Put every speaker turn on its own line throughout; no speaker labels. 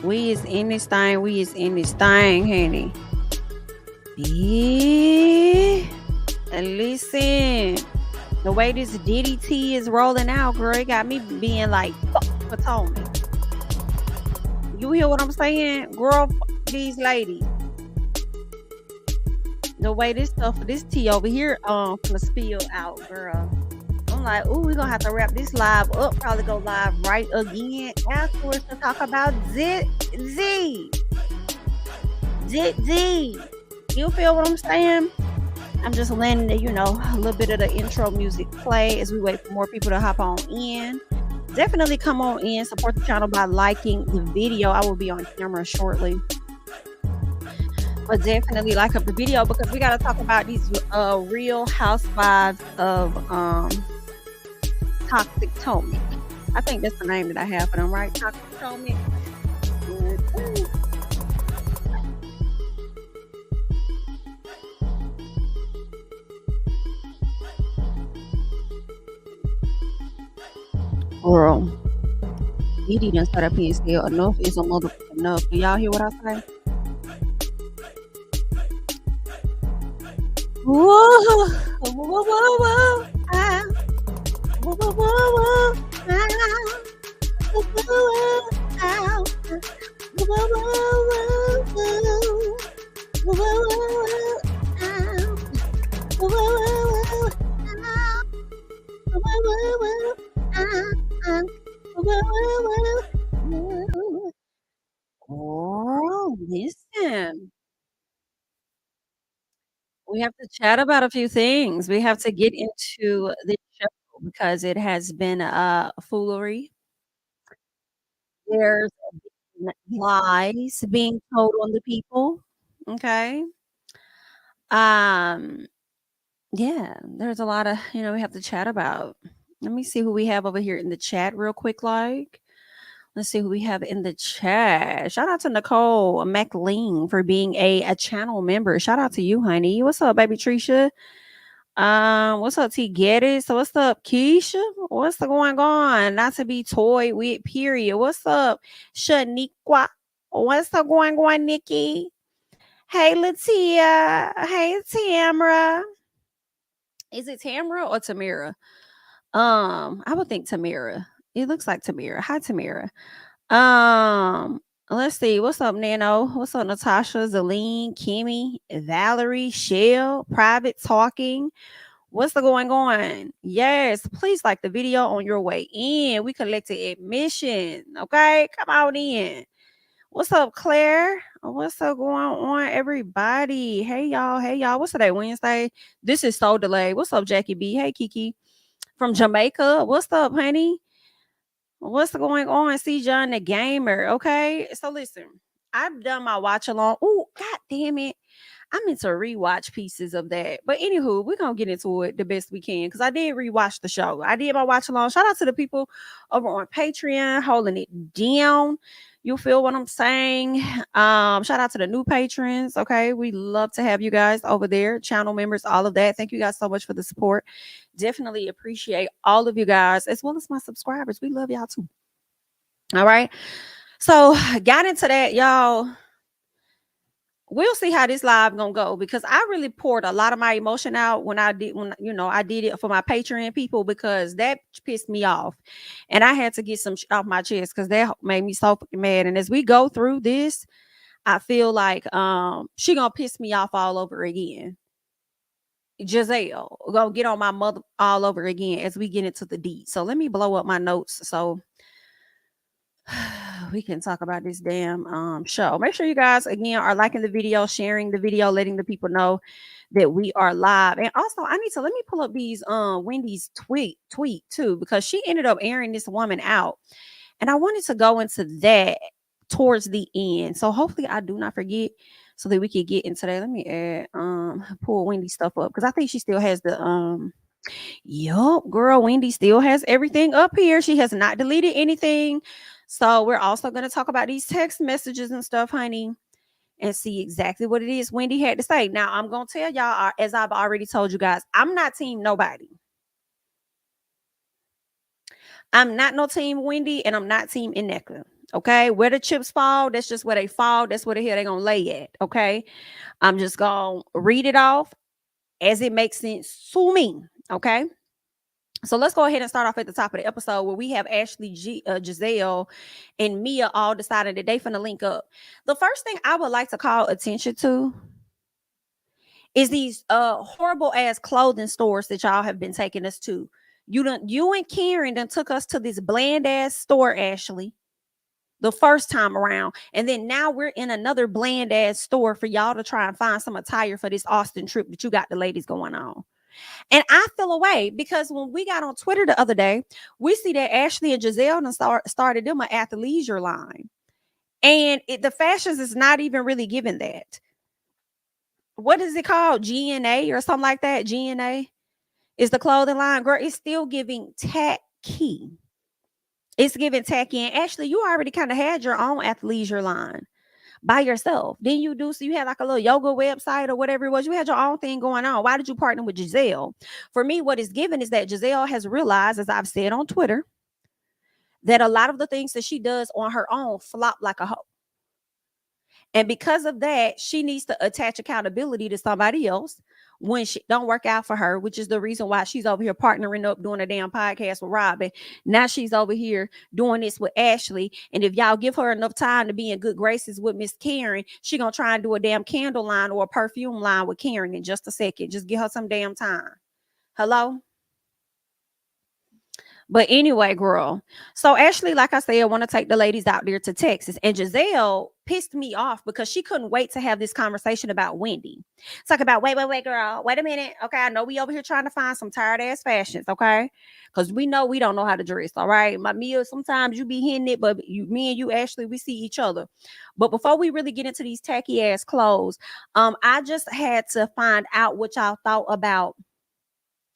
We is in this thing. We is in this thing, honey. Yeah. And listen, the way this DDT is rolling out, girl, it got me being like, fuck Potomac. You hear what I'm saying? Girl, these ladies. The way this tea over here, gonna spill out, girl. I'm like, ooh, we're gonna have to wrap this live up. Probably go live right again afterwards to talk about Z. You feel what I'm saying? I'm just letting the, a little bit of the intro music play as we wait for more people to hop on in. Definitely come on in, support the channel by liking the video. I will be on camera shortly. But definitely like up the video because we got to talk about these real housewives of Toxic Potomac. I think that's the name that I have for them, right? Toxic Potomac. Girl, Didi done set up here still. Enough is a motherfucker enough. Do y'all hear what I say? Whoa, whoa, whoa, whoa, ah. Whoa, whoa, whoa, whoa, ah. Whoa, whoa, whoa, ah. Whoa, whoa, whoa, whoa. Whoa, whoa, whoa, ah. Whoa, whoa, whoa, ah. Whoa, whoa, whoa, ah. Whoa, whoa, whoa. Oh, listen. We have to chat about a few things. We have to get into the show because it has been foolery. There's lies being told on the people. Okay. Um, yeah, there's a lot of, we have to chat about. Let me see who we have over here in the chat real quick, like. Let's see who we have in the chat. Shout out to Nicole McLean for being a channel member. Shout out to you, honey. What's up, baby Trisha? What's up, T Geddes? So what's up, Keisha? What's the going on? Not to be toyed with, period. What's up, Shaniqua? What's the going on, Nikki? Hey, Latia. Hey, Tamara. Is it Tamara or Tamara? I would think Tamara. It looks like Tamara. Hi, Tamara. Let's see. What's up, Nano? What's up, Natasha, Zeline, Kimmy, Valerie, Shell, Private Talking? What's the going on? Yes, please like the video on your way in. We collected admission. Okay, come on in. What's up, Claire? What's up going on, everybody? Hey, y'all. Hey, y'all. What's today? Wednesday. This is so delayed. What's up, Jackie B? Hey, Kiki from Jamaica. What's up, honey? What's going on? See John the gamer. Okay. So listen, I've done my watch along. Oh, god damn it. I meant to rewatch pieces of that. But anywho, we're gonna get into it the best we can. Because I did rewatch the show. I did my watch along. Shout out to the people over on Patreon holding it down. You feel what I'm saying? Shout out to the new patrons. Okay. We love to have you guys over there, channel members, all of that. Thank you guys so much for the support. Definitely appreciate all of you guys as well as my subscribers. We love y'all too. All right. So got into that, y'all. We'll see how this live gonna go because I really poured a lot of my emotion out when I did it for my Patreon people because that pissed me off, and I had to get some off my chest because that made me so fucking mad. And as we go through this, I feel like she gonna piss me off all over again. Jazelle gonna get on my mother all over again as we get into the deed. So let me blow up my notes so we can talk about this damn show. Make sure you guys again are liking the video, sharing the video, letting the people know that we are live. And also I need to let me pull up these Wendy's tweet too, because she ended up airing this woman out. And I wanted to go into that towards the end. So hopefully I do not forget so that we can get into that. Let me add pull Wendy stuff up because I think she still has the yup, girl, Wendy still has everything up here. She has not deleted anything. So we're also going to talk about these text messages and stuff, honey, and see exactly what it is Wendy had to say. Now, I'm going to tell y'all, as I've already told you guys, I'm not team nobody. I'm not no team Wendy, and I'm not team Nneka. Okay, where the chips fall, that's just where they fall. That's where the hell they gonna lay at. Okay, I'm just gonna read it off as it makes sense to me. Okay, so let's go ahead and start off at the top of the episode where we have Ashley, Gizelle, and Mia all deciding that they finna link up. The first thing I would like to call attention to is these horrible ass clothing stores that y'all have been taking us to. You and Karen done took us to this bland ass store, Ashley, the first time around. And then now we're in another bland ass store for y'all to try and find some attire for this Austin trip that you got the ladies going on. And I feel away because when we got on Twitter the other day, we see that Ashley and Jazelle started them an athleisure line. And the fashions is not even really giving that. What is it called? GNA or something like that? GNA is the clothing line. Girl, it's still giving tacky. It's giving tacky. And Ashley, you already kind of had your own athleisure line by yourself. Then you do, so you had like a little yoga website or whatever it was. You had your own thing going on. Why did you partner with Gizelle? For me, what is given is that Gizelle has realized, as I've said on Twitter, that a lot of the things that she does on her own flop like a hoe. And because of that, she needs to attach accountability to somebody else when she don't work out for her, which is the reason why she's over here partnering up doing a damn podcast with Robyn. Now she's over here doing this with Ashley. And if y'all give her enough time to be in good graces with Miss Karen, she gonna try and do a damn candle line or a perfume line with Karen in just a second. Just give her some damn time. Hello? But anyway, girl. So Ashley, like I said, want to take the ladies out there to Texas. And Gizelle pissed me off because she couldn't wait to have this conversation about Wendy. Talk about, wait, girl. Wait a minute. Okay, I know we over here trying to find some tired ass fashions, okay? Because we know we don't know how to dress, all right? My Mia, sometimes you be hitting it, but me and you, Ashley, we see each other. But before we really get into these tacky ass clothes, I just had to find out what y'all thought about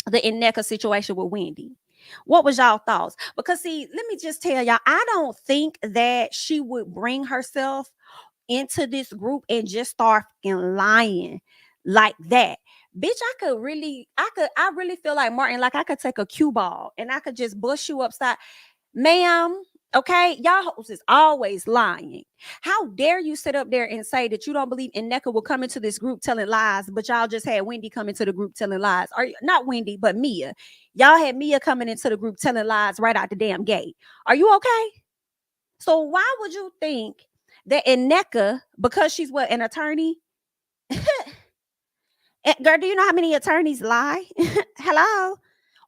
the Nneka situation with Wendy. What was y'all thoughts? Because see, let me just tell y'all, I don't think that she would bring herself into this group and just start fucking lying like that. Bitch, I really feel like Martin, like I could take a cue ball and I could just bust you upside. Ma'am, okay, y'all hoes is always lying. How dare you sit up there and say that you don't believe Nneka will come into this group telling lies, but y'all just had Wendy come into the group telling lies. Are you not Wendy, but Mia? Y'all had Mia coming into the group telling lies right out the damn gate. Are you okay? So why would you think that Nneka, because she's what, an attorney? Girl, do you know how many attorneys lie? Hello?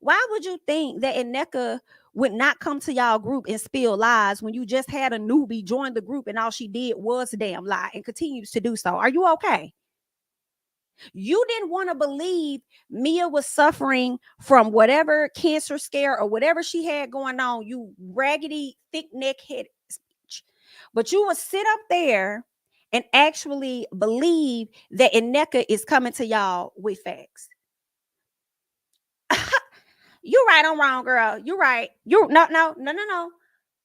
Why would you think that Nneka would not come to y'all group and spill lies when you just had a newbie join the group and all she did was a damn lie and continues to do so? Are you okay? You didn't want to believe Mia was suffering from whatever cancer scare or whatever she had going on, you raggedy, thick neck head bitch. But you would sit up there and actually believe that Nneka is coming to y'all with facts. You're right, I'm wrong, girl. You're right. No.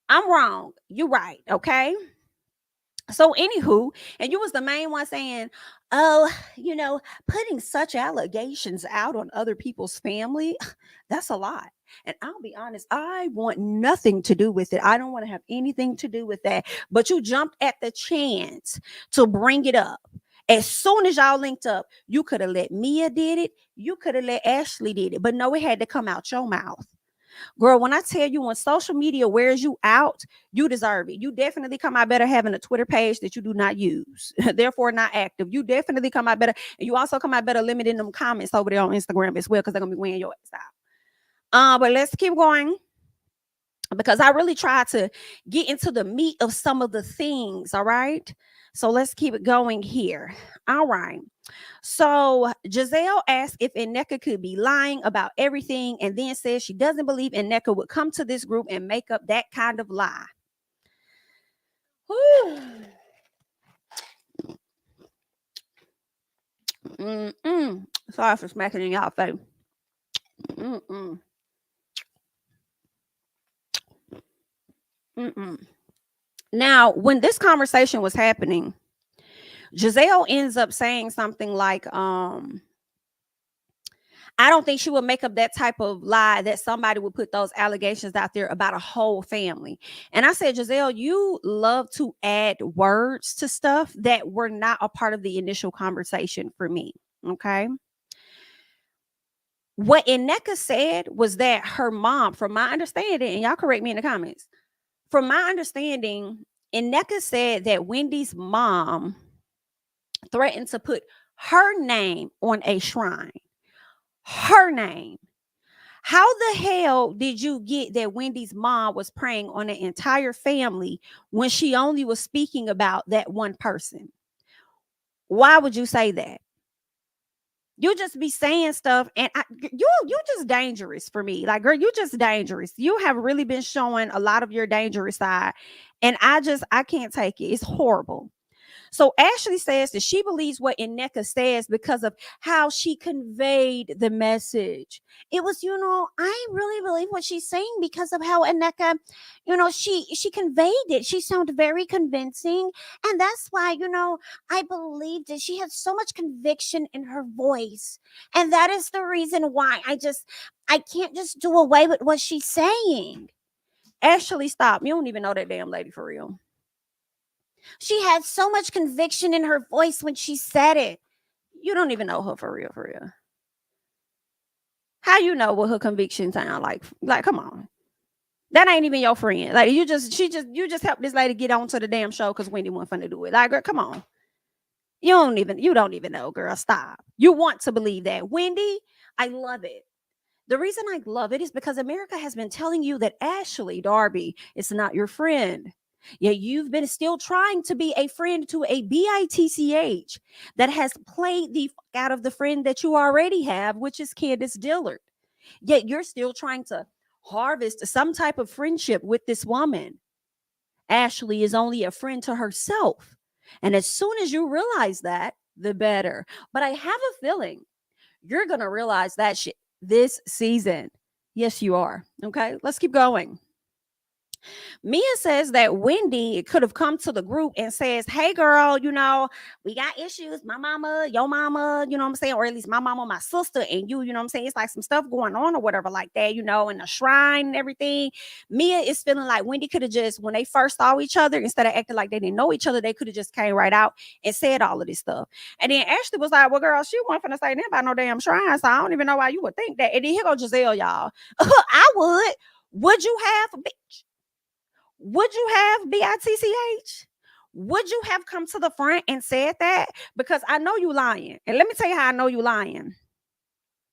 I'm wrong. You're right. Okay. So, anywho, and you was the main one saying, oh, putting such allegations out on other people's family, that's a lot. And I'll be honest, I want nothing to do with it. I don't want to have anything to do with that. But you jumped at the chance to bring it up. As soon as y'all linked up, you could have let Mia did it. You could have let Ashley did it. But no, it had to come out your mouth. Girl, when I tell you, when social media wears you out, you deserve it. You definitely come out better having a Twitter page that you do not use, therefore not active. You definitely come out better. And you also come out better limiting them comments over there on Instagram as well, because they're going to be wearing your ass out. But let's keep going, because I really tried to get into the meat of some of the things, all right? So let's keep it going here. All right. So Gizelle asked if Nneka could be lying about everything, and then says she doesn't believe Nneka would come to this group and make up that kind of lie. Sorry for smacking in y'all face. Now, when this conversation was happening, Gizelle ends up saying something like, I don't think she would make up that type of lie that somebody would put those allegations out there about a whole family. And I said, Jazelle, you love to add words to stuff that were not a part of the initial conversation for me. Okay. What Nneka said was that her mom, from my understanding, and y'all correct me in the comments, from my understanding, Nneka said that Wendy's mom threatened to put her name on a shrine. Her name. How the hell did you get that Wendy's mom was preying on an entire family when she only was speaking about that one person? Why would you say that? You just be saying stuff, and you just dangerous for me. Like, girl, you just dangerous. You have really been showing a lot of your dangerous side, and I can't take it. It's horrible. So Ashley says that she believes what Nneka says because of how she conveyed the message. It was, I really believe what she's saying because of how Nneka, she conveyed it. She sounded very convincing. And that's why, I believed it. She had so much conviction in her voice. And that is the reason why I can't just do away with what she's saying. Ashley, stop. You don't even know that damn lady for real. She had so much conviction in her voice when she said it. You don't even know her for real, for real. How you know what her conviction sound like? Like, come on. That ain't even your friend. Like, you just helped this lady get onto the damn show because Wendy wasn't finna do it. Like, girl, come on. You don't even know, girl. Stop. You want to believe that. Wendy, I love it. The reason I love it is because America has been telling you that Ashley Darby is not your friend. Yet you've been still trying to be a friend to a bitch that has played the fuck out of the friend that you already have, which is Candiace Dillard. Yet you're still trying to harvest some type of friendship with this woman. Ashley is only a friend to herself. And as soon as you realize that, the better. But I have a feeling you're going to realize that shit this season. Yes, you are. Okay, let's keep going. Mia says that Wendy could have come to the group and says, hey, girl, we got issues. My mama, your mama, you know what I'm saying? Or at least my mama, my sister, and you know what I'm saying? It's like some stuff going on or whatever like that, in the shrine and everything. Mia is feeling like Wendy could have just, when they first saw each other, instead of acting like they didn't know each other, they could have just came right out and said all of this stuff. And then Ashley was like, well, girl, she wasn't finna say nothing about no damn shrine, so I don't even know why you would think that. And then here go Jazelle, y'all. I would. Would you have, bitch? Would you have bitch? Would you have come to the front and said that? Because I know you lying. And let me tell you how I know you lying.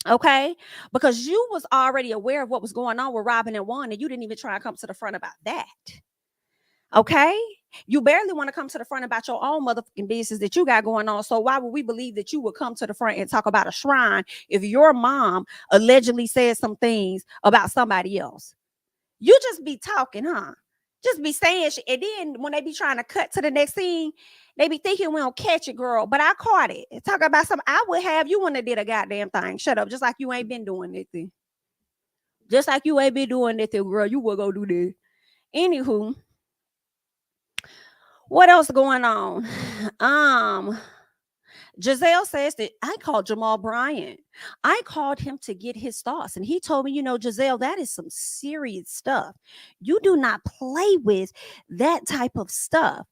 Okay? Because you was already aware of what was going on with Robyn and Juan, and you didn't even try to come to the front about that. Okay? You barely want to come to the front about your own motherfucking business that you got going on. So why would we believe that you would come to the front and talk about a shrine if your mom allegedly said some things about somebody else? You just be talking, huh? Just be saying shit. And then when they be trying to cut to the next scene, they be thinking we don't catch it, girl. But I caught it. Talk about something I would have. You wouldn't have did a goddamn thing. Shut up. Just like you ain't been doing anything. Just like you ain't been doing anything, girl. You will go do this. Anywho, what else going on? Jazelle says that I called Jamal Bryant. I called him to get his thoughts. And he told me, Jazelle, that is some serious stuff. You do not play with that type of stuff.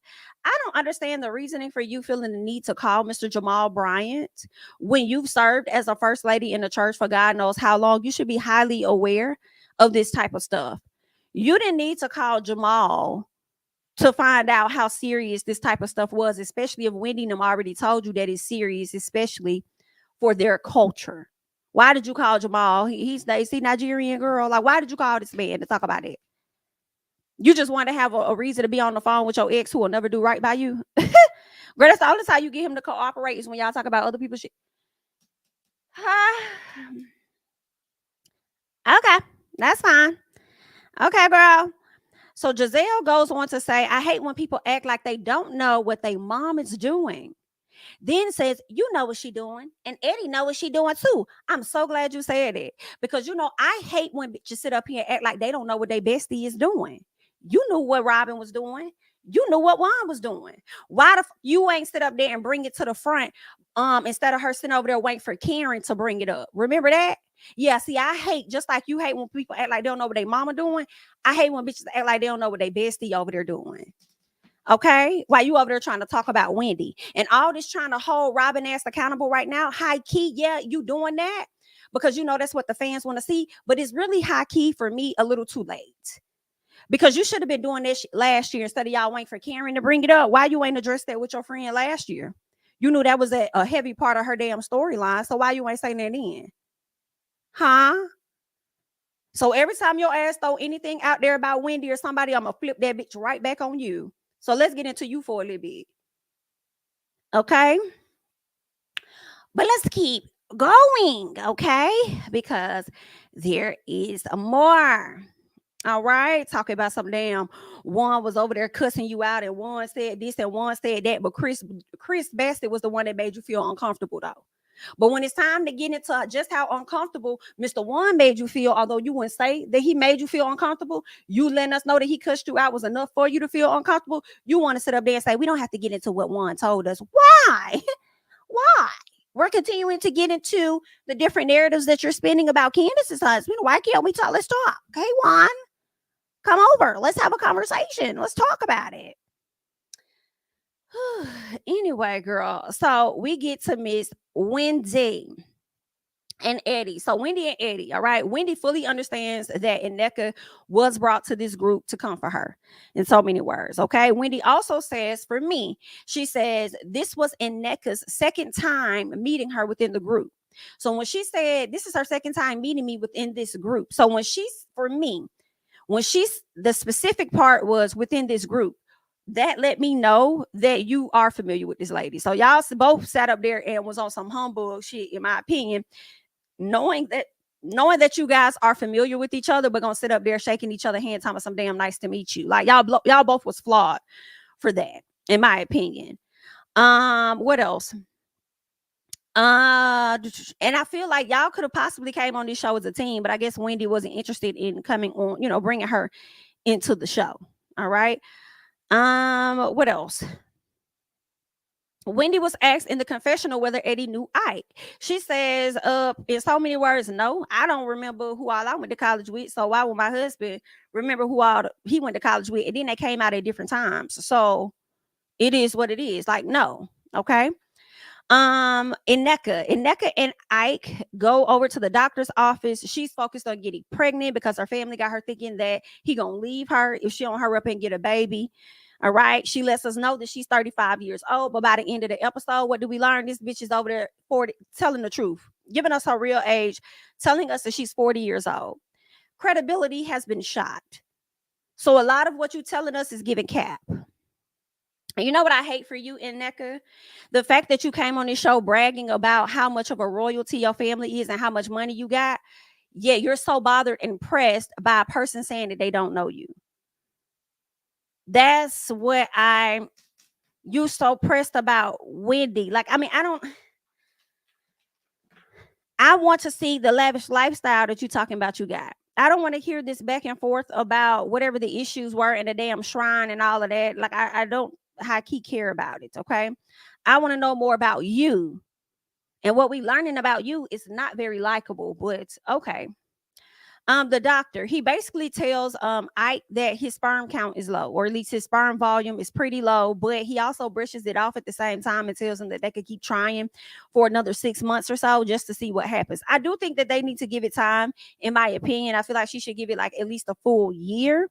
I don't understand the reasoning for you feeling the need to call Mr. Jamal Bryant when you've served as a first lady in the church for God knows how long. You should be highly aware of this type of stuff. You didn't need to call Jamal to find out how serious this type of stuff was, especially if Wendy and them already told you that it's serious, especially for their culture. Why did you call Jamal? He's Nigerian, girl. Like, why did you call this man to talk about it? You just want to have a reason to be on the phone with your ex who will never do right by you? Girl, that's the only time you get him to cooperate is when y'all talk about other people's shit. Okay, that's fine. Okay, girl. So Jazelle goes on to say, I hate when people act like they don't know what their mom is doing. Then says, you know what she doing. And Eddie know what she doing too. I'm so glad you said it. Because, I hate when bitches sit up here and act like they don't know what their bestie is doing. You knew what Robyn was doing. You knew what Juan was doing. Why you ain't sit up there and bring it to the front instead of her sitting over there waiting for Karen to bring it up? Remember that? Yeah, see, I hate, just like you hate when people act like they don't know what their mama doing, I hate when bitches act like they don't know what their bestie over there doing. Okay, while you over there trying to talk about Wendy and all this, trying to hold Robyn ass accountable right now, high key, yeah, you doing that because you know that's what the fans want to see, but it's really high key for me a little too late, because you should have been doing this last year instead of y'all waiting for Karen to bring it up. Why you ain't addressed that with your friend last year? You knew that was a heavy part of her damn storyline, so why you ain't saying that then? Huh? So every time your ass throw anything out there about Wendy or somebody, I'm gonna flip that bitch right back on you. So let's get into you for a little bit. Okay? But let's keep going, okay? Because there is more. All right, talking about some damn one was over there cussing you out, and one said this and one said that, but Chris Bassett was the one that made you feel uncomfortable though. But when it's time to get into just how uncomfortable Mr. One made you feel, although you wouldn't say that he made you feel uncomfortable, you letting us know that he cussed you out was enough for you to feel uncomfortable. You want to sit up there and say, we don't have to get into what One told us. Why? Why? We're continuing to get into the different narratives that you're spinning about Candiace's husband. Why can't we talk? Let's talk. Okay, Juan, come over. Let's have a conversation. Let's talk about it. Anyway, girl, so we get to Miss Wendy and Eddie. So Wendy and Eddie, all right. Wendy fully understands that Nneka was brought to this group to comfort her in so many words. Okay. Wendy also says, for me, she says this was Nneka's second time meeting her within the group. So when she said this is her second time meeting me within this group. So when she's, for me, when she's, the specific part was within this group, that let me know that you are familiar with this lady. So y'all both sat up there and was on some humbug shit, in my opinion, knowing that you guys are familiar with each other, but gonna sit up there shaking each other hand, talking some damn nice to meet you. Like y'all both was flawed for that, in my opinion. What else? And I feel like y'all could have possibly came on this show as a team, but I guess Wendy wasn't interested in coming on, bringing her into the show. All right. What else? Wendy was asked in the confessional whether Eddie knew Ike. She says, in so many words, no, I don't remember who all I went to college with. So why would my husband remember who all he went to college with? And then they came out at different times. So it is what it is. Like, no. Okay. Nneka and Ike go over to the doctor's office. She's focused on getting pregnant because her family got her thinking that he gonna leave her if she don't hurry up and get a baby. All right. She lets us know that she's 35 years old, but by the end of the episode, what do we learn? This bitch is over there 40, telling the truth, giving us her real age, telling us that she's 40 years old. Credibility has been shot. So a lot of what you're telling us is giving cap. And you know what I hate for you, Nneka? The fact that you came on this show bragging about how much of a royalty your family is and how much money you got. Yeah, you're so bothered and pressed by a person saying that they don't know you. That's what you so pressed about Wendy. Like, I mean, I want to see the lavish lifestyle that you're talking about you got. I don't want to hear this back and forth about whatever the issues were in the damn shrine and all of that. Like, I don't high key care about it. Okay. I want to know more about you. And what we learning about you is not very likable, but okay. The doctor, he basically tells Ike that his sperm count is low, or at least his sperm volume is pretty low, but he also brushes it off at the same time and tells him that they could keep trying for another 6 months or so just to see what happens. I do think that they need to give it time, in my opinion. I feel like she should give it like at least a full year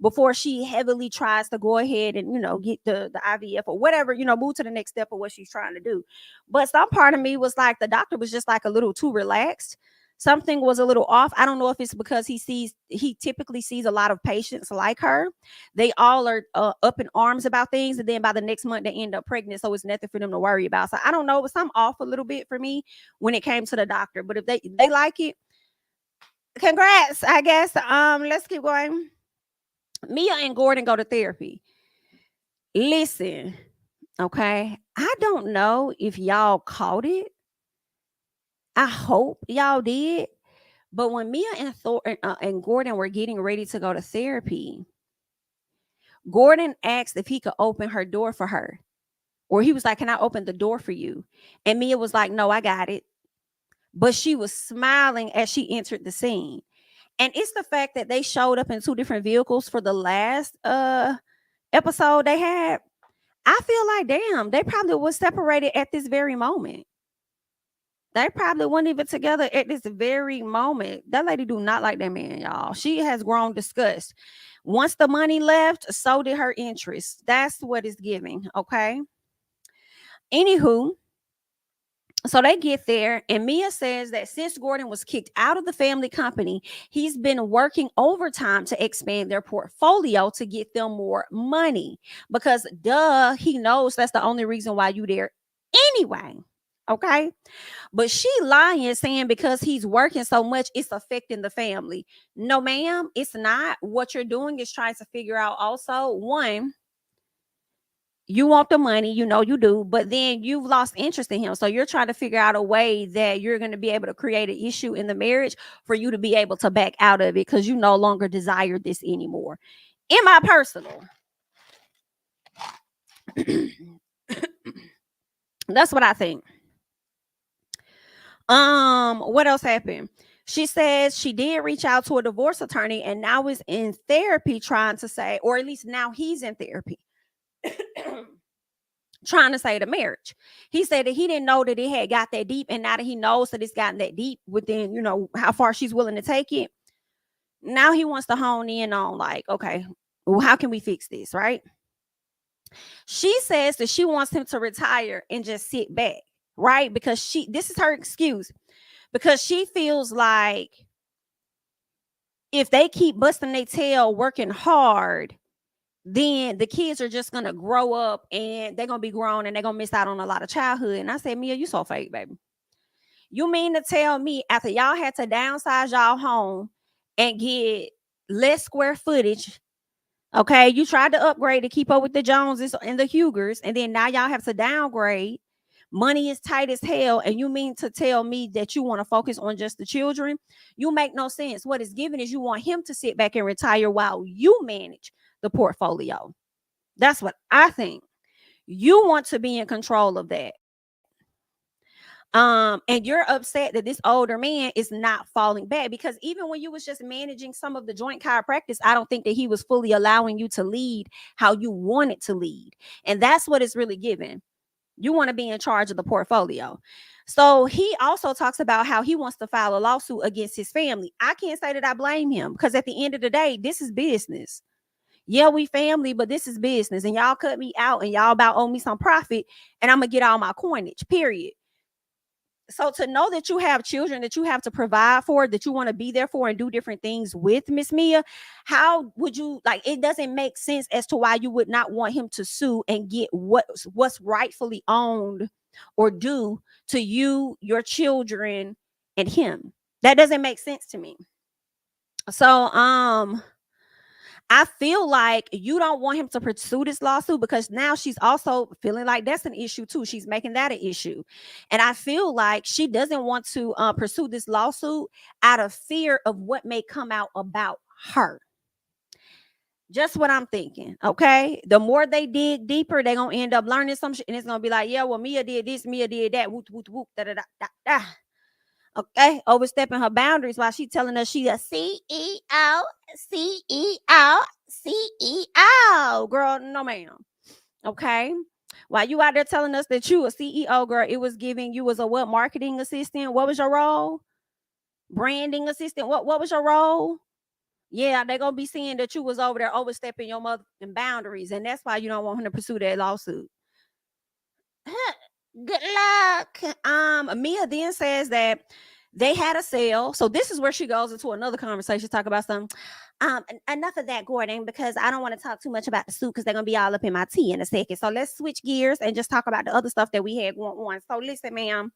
before she heavily tries to go ahead and, get the IVF or whatever, move to the next step of what she's trying to do. But some part of me was like, the doctor was just like a little too relaxed. Something was a little off. I don't know if it's because he typically sees a lot of patients like her. They all are up in arms about things. And then by the next month, they end up pregnant. So it's nothing for them to worry about. So I don't know. It was something off a little bit for me when it came to the doctor. But if they like it, congrats, I guess. Let's keep going. Mia and Gordon go to therapy. Listen, okay. I don't know if y'all caught it. I hope y'all did. But when Mia and Thornton and Gordon were getting ready to go to therapy, Gordon asked if he could open her door for her. Or he was like, can I open the door for you? And Mia was like, no, I got it. But she was smiling as she entered the scene. And it's the fact that they showed up in two different vehicles for the last episode they had. I feel like, damn, they probably was separated at this very moment. They probably weren't even together at this very moment. That lady do not like that man, y'all. She has grown disgust. Once the money left, so did her interest. That's what it's giving, okay? Anywho, so they get there, and Mia says that since Gordon was kicked out of the family company, he's been working overtime to expand their portfolio to get them more money. Because, duh, he knows that's the only reason why you there anyway. Okay? But she lying, saying because he's working so much, it's affecting the family. No, ma'am, it's not. What you're doing is trying to figure out also, one, you want the money, you know you do, but then you've lost interest in him. So you're trying to figure out a way that you're going to be able to create an issue in the marriage for you to be able to back out of it because you no longer desire this anymore. In my personal, that's what I think. What else happened? She says she did reach out to a divorce attorney and now is in therapy trying to say, or at least now he's in therapy. Trying to say the marriage. He said that he didn't know that it had got that deep, and now that he knows that it's gotten that deep within, you know, how far she's willing to take it, now he wants to hone in on like, okay, well, how can we fix this, right? She says that she wants him to retire and just sit back, right? Because this is her excuse, because she feels like if they keep busting their tail working hard, then the kids are just gonna grow up and they're gonna be grown and they're gonna miss out on a lot of childhood. And I said, Mia, you so fake, baby. You mean to tell me after y'all had to downsize y'all home and get less square footage, okay, you tried to upgrade to keep up with the Joneses and the Hugers, and then now y'all have to downgrade. Money is tight as hell, and you mean to tell me that you want to focus on just the children? You make no sense. What is given is you want him to sit back and retire while you manage the portfolio. That's what I think. You want to be in control of that. And you're upset that this older man is not falling back, because even when you was just managing some of the joint chiropractic, I don't think that he was fully allowing you to lead how you wanted to lead. And that's what it's really given. You want to be in charge of the portfolio. So he also talks about how he wants to file a lawsuit against his family. I can't say that I blame him, because at the end of the day, this is business. Yeah, we family, but this is business, and y'all cut me out and y'all about owe me some profit, and I'm gonna get all my coinage, period. So to know that you have children that you have to provide for, that you want to be there for and do different things with, Miss Mia, how would you, like, it doesn't make sense as to why you would not want him to sue and get what's rightfully owned or due to you, your children, and him. That doesn't make sense to me. So I feel like you don't want him to pursue this lawsuit, because now she's also feeling like that's an issue too. She's making that an issue. And I feel like she doesn't want to pursue this lawsuit out of fear of what may come out about her. Just what I'm thinking, okay? The more they dig deeper, they're going to end up learning some shit. And it's going to be like, yeah, well, Mia did this, Mia did that, whoop, whoop, whoop, da, da, da, da, da. Okay, overstepping her boundaries while she's telling us she's a CEO, CEO, CEO. Girl, no ma'am. Okay, while you out there telling us that you a CEO, girl, it was giving you was a what, marketing assistant? What was your role? Branding assistant? What was your role? Yeah, they're gonna be seeing that you was over there overstepping your mother boundaries, and that's why you don't want him to pursue that lawsuit. Good luck. Mia then says that they had a sale. So this is where she goes into another conversation, talk about something. Enough of that, Gordon, because I don't want to talk too much about the suit, because they're gonna be all up in my tea in a second. So let's switch gears and just talk about the other stuff that we had going on. So listen, ma'am,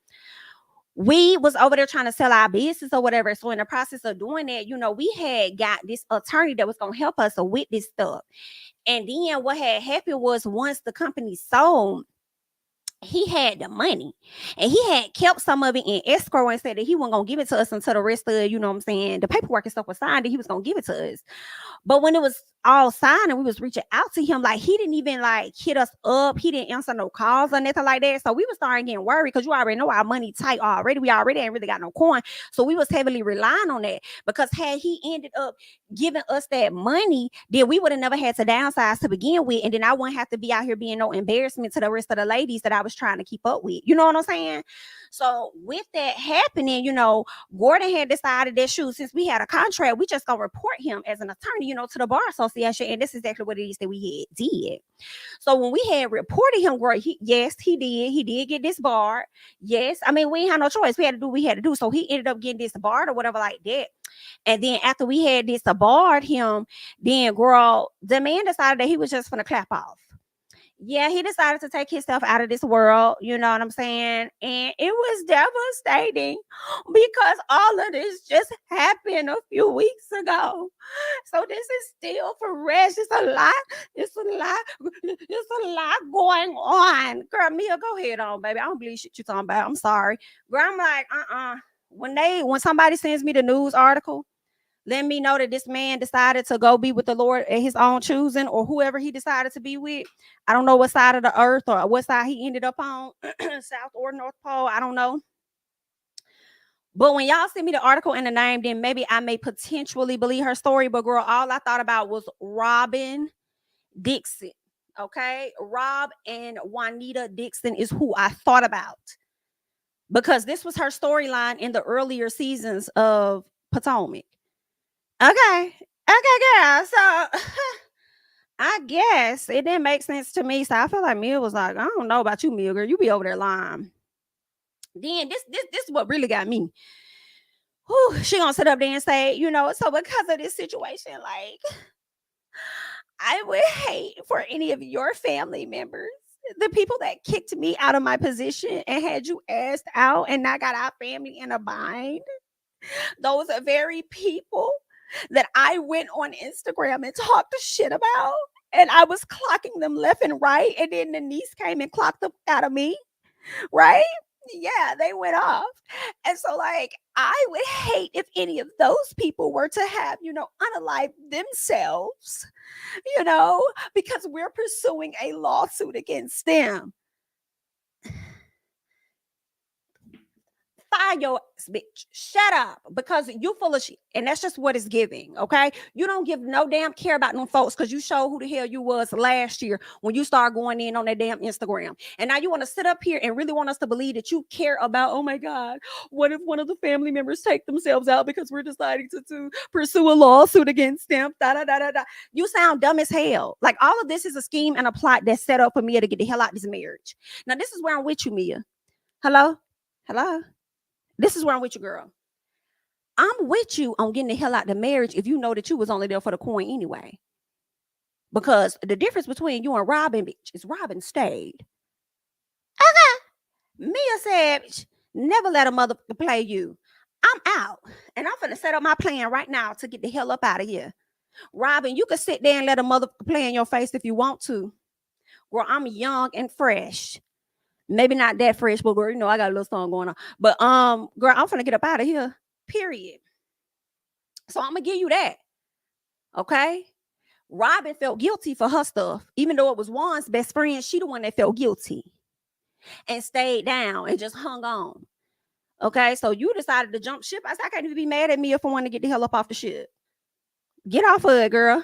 we was over there trying to sell our business or whatever. So in the process of doing that, you know, we had got this attorney that was gonna help us with this stuff. And then what had happened was, once the company sold, he had the money and he had kept some of it in escrow and said that he wasn't gonna give it to us until the rest of, you know what I'm saying, the paperwork and stuff was signed, that he was gonna give it to us. But when it was all signed and we was reaching out to him, like he didn't even like hit us up. He didn't answer no calls or nothing like that. So we was starting getting worried because you already know our money tight already. We already ain't really got no coin. So we was heavily relying on that, because had he ended up giving us that money, then we would have never had to downsize to begin with. And then I wouldn't have to be out here being no embarrassment to the rest of the ladies that I was trying to keep up with. You know what I'm saying? So with that happening, Gordon had decided that, shoot, since we had a contract, we just gonna report him as an attorney, to the bar association. And this is exactly what it is that we had did. So when we had reported him, girl, yes, he did. He did get disbarred. Yes. I mean, we ain't had no choice. We had to do what we had to do. So he ended up getting disbarred or whatever like that. And then after we had disbarred him, then, girl, the man decided that he was just gonna clap off. Yeah, he decided to take himself out of this world, you know what I'm saying? And it was devastating because all of this just happened a few weeks ago. So this is still fresh. It's a lot. It's a lot going on. Girl, Mia, go ahead on, baby. I don't believe shit you talking about. I'm sorry. Girl, I'm like, when somebody sends me the news article, let me know that this man decided to go be with the Lord at his own choosing, or whoever he decided to be with. I don't know what side of the earth or what side he ended up on, South or North Pole. I don't know. But when y'all send me the article and the name, then maybe I may potentially believe her story. But girl, all I thought about was Robyn Dixon. Okay, Rob and Juanita Dixon is who I thought about, because this was her storyline in the earlier seasons of Potomac. Okay, girl. So I guess it didn't make sense to me. So I feel like Mia was like, I don't know about you, Mia, girl. You be over there lying. Then this is what really got me. Whew, she gonna sit up there and say, so because of this situation, like, I would hate for any of your family members, the people that kicked me out of my position and had you asked out and not got our family in a bind. Those are very people that I went on Instagram and talked shit about, and I was clocking them left and right, and then the niece came and clocked them out of me, right? Yeah, they went off. And so, like, I would hate if any of those people were to have, unalive themselves, because we're pursuing a lawsuit against them. Fire your ass, bitch. Shut up, because you full of shit. And that's just what it's giving, okay? You don't give no damn care about them folks, because you show who the hell you was last year when you start going in on that damn Instagram. And now you want to sit up here and really want us to believe that you care about, oh my God, what if one of the family members take themselves out because we're deciding to pursue a lawsuit against them? Da, da, da, da, da. You sound dumb as hell. Like, all of this is a scheme and a plot that's set up for Mia to get the hell out of this marriage. Now, this is where I'm with you, Mia. Hello? This is where I'm with you, girl. I'm with you on getting the hell out of the marriage if you know that you was only there for the coin anyway. Because the difference between you and Robyn, bitch, is Robyn stayed. Okay. Mia said, never let a mother play you. I'm out. And I'm finna set up my plan right now to get the hell up out of here. Robyn, you can sit there and let a mother play in your face if you want to. Well, I'm young and fresh. Maybe not that fresh, but girl, I got a little song going on. But girl, I'm finna get up out of here. Period. So I'm gonna give you that. Okay. Robyn felt guilty for her stuff, even though it was Juan's best friend. She the one that felt guilty and stayed down and just hung on. Okay, so you decided to jump ship. I said, I can't even be mad at me if I want to get the hell up off the ship. Get off of it, girl.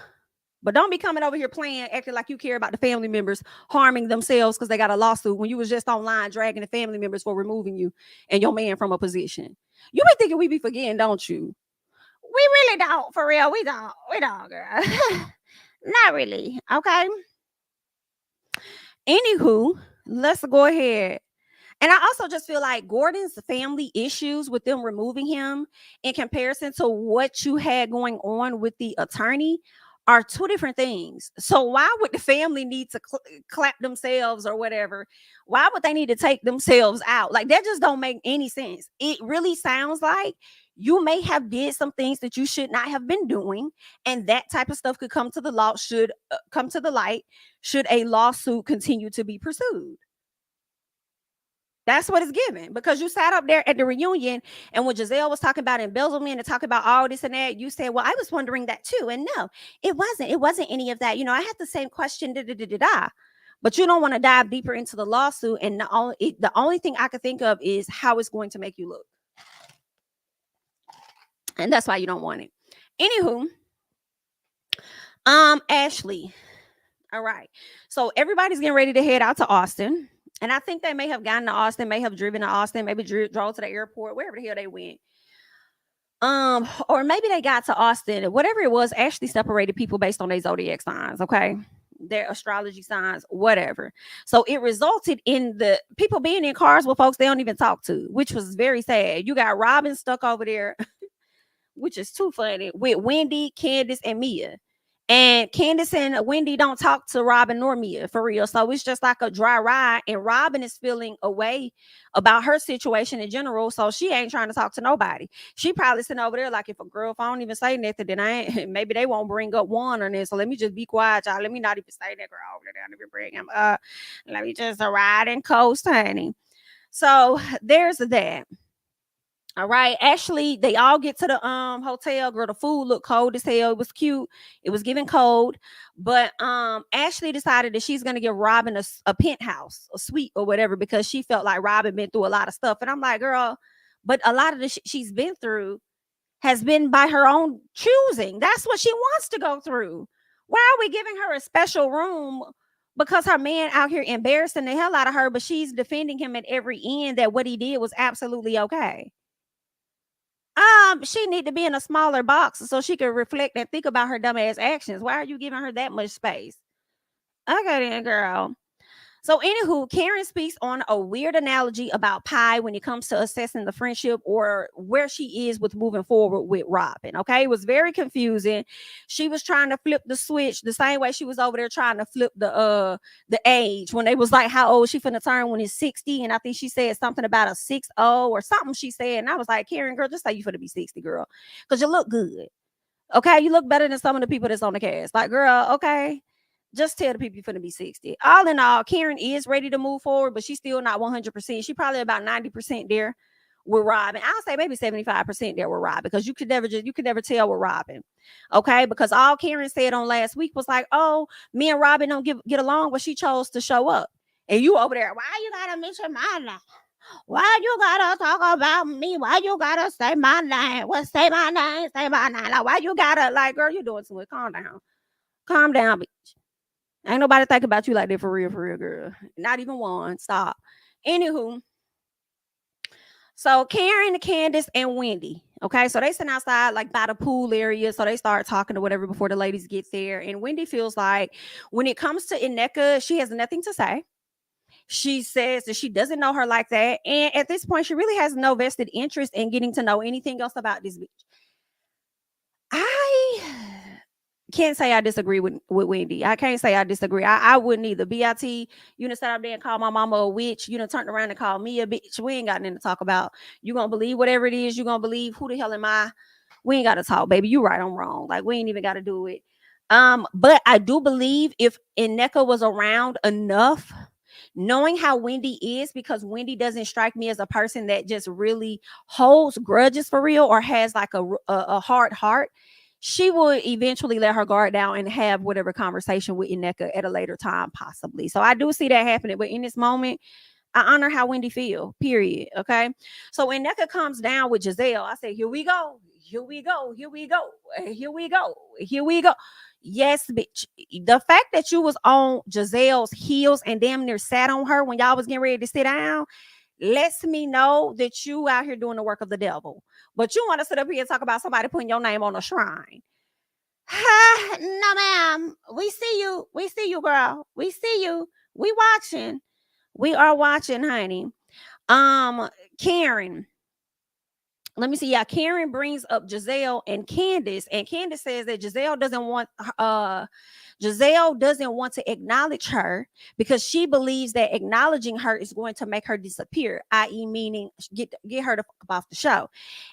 But don't be coming over here playing, acting like you care about the family members harming themselves because they got a lawsuit when you was just online dragging the family members for removing you and your man from a position. You be thinking we be forgetting, don't you? We really don't, for real. We don't, girl. Not really, okay? Anywho, let's go ahead. And I also just feel like Gordon's family issues with them removing him in comparison to what you had going on with the attorney are two different things. So why would the family need to clap themselves or whatever? Why would they need to take themselves out? Like, that just don't make any sense. It really sounds like you may have did some things that you should not have been doing, and that type of stuff could come to the law, should come to the light, should a lawsuit continue to be pursued. That's what it's given, because you sat up there at the reunion, and when Gizelle was talking about embezzlement and talking about all this and that, you said, well, I was wondering that too. And no, it wasn't any of that. I had the same question, but you don't want to dive deeper into the lawsuit. And the only thing I could think of is how it's going to make you look. And that's why you don't want it. Anywho, Ashley. All right. So everybody's getting ready to head out to Austin. And I think they may have gotten to Austin, may have driven to Austin, maybe drove to the airport, wherever the hell they went. Or maybe they got to Austin. Whatever it was, Ashley separated people based on their zodiac signs, okay? Their astrology signs, whatever. So it resulted in the people being in cars with folks they don't even talk to, which was very sad. You got Robyn stuck over there, which is too funny, with Wendy, Candiace, and Mia. And Candiace and Wendy don't talk to Robyn nor Mia, for real. So it's just like a dry ride. And Robyn is feeling away about her situation in general. So she ain't trying to talk to nobody. She probably sitting over there like, if if I don't even say nothing, then maybe they won't bring up one on this. So let me just be quiet, y'all. Let me not even say that, girl. Let me bring him up. Let me just ride and coast, honey. So there's that. All right, Ashley, they all get to the hotel. Girl, the food looked cold as hell. It was cute. It was giving cold. But Ashley decided that she's gonna give Robyn a penthouse, a suite or whatever, because she felt like Robyn been through a lot of stuff. And I'm like, girl, but a lot of the she's been through has been by her own choosing. That's what she wants to go through. Why are we giving her a special room? Because her man out here embarrassing the hell out of her, but she's defending him at every end that what he did was absolutely okay. She need to be in a smaller box so she can reflect and think about her dumbass actions. Why are you giving her that much space? Okay, then, girl. So, anywho, Karen speaks on a weird analogy about pie when it comes to assessing the friendship or where she is with moving forward with Robyn. Okay, it was very confusing. She was trying to flip the switch the same way she was over there trying to flip the age when they was like, how old she finna turn when it's 60, and I think she said something about a 60 or something. She said, and I was like, Karen, girl, just say you finna be 60, girl, because you look good. Okay, you look better than some of the people that's on the cast. Like, girl, okay. Just tell the people you're going to be 60. All in all, Karen is ready to move forward, but she's still not 100%. She's probably about 90% there with Robyn. I'll say maybe 75% there with Robyn, because you could never tell with Robyn. Okay, because all Karen said on last week was like, oh, me and Robyn don't get along, but she chose to show up. And you over there, why you gotta mention my name? Why you gotta talk about me? Why you gotta say my name? Well, say my name, say my name. Like, why you gotta, like, girl, you doing too much. Calm down. Calm down, bitch. Ain't nobody think about you like that for real, girl. Not even one. Stop. Anywho, so Karen, Candiace, and Wendy. Okay, so they sitting outside like by the pool area. So they start talking or whatever before the ladies get there. And Wendy feels like when it comes to Nneka, she has nothing to say. She says that she doesn't know her like that. And at this point, she really has no vested interest in getting to know anything else about this bitch. I can't say I disagree with Wendy. I can't say I disagree. I wouldn't either. BIT, you done sat up there and call my mama a witch. You done turned around and called me a bitch. We ain't got nothing to talk about. You gonna believe whatever it is. You gonna believe who the hell am I? We ain't got to talk, baby. You right, I'm wrong. Like, we ain't even got to do it. But I do believe if Nneka was around enough, knowing how Wendy is, because Wendy doesn't strike me as a person that just really holds grudges for real or has like a hard heart. She would eventually let her guard down and have whatever conversation with Nneka at a later time, possibly. So I do see that happening. But in this moment, I honor how Wendy feel, period. Okay. So when Nneka comes down with Jazelle, I say, here we go. Here we go. Here we go. Here we go. Here we go. Yes, bitch. The fact that you was on Jazelle's heels and damn near sat on her when y'all was getting ready to sit down lets me know that you out here doing the work of the devil. But you want to sit up here and talk about somebody putting your name on a shrine. No, ma'am. We see you. We see you, girl. We see you. We watching. We are watching, honey. Karen. Let me see. Yeah, Karen brings up Jazelle and Candiace says that Jazelle doesn't want to acknowledge her because she believes that acknowledging her is going to make her disappear, i.e. meaning get her to fuck off the show.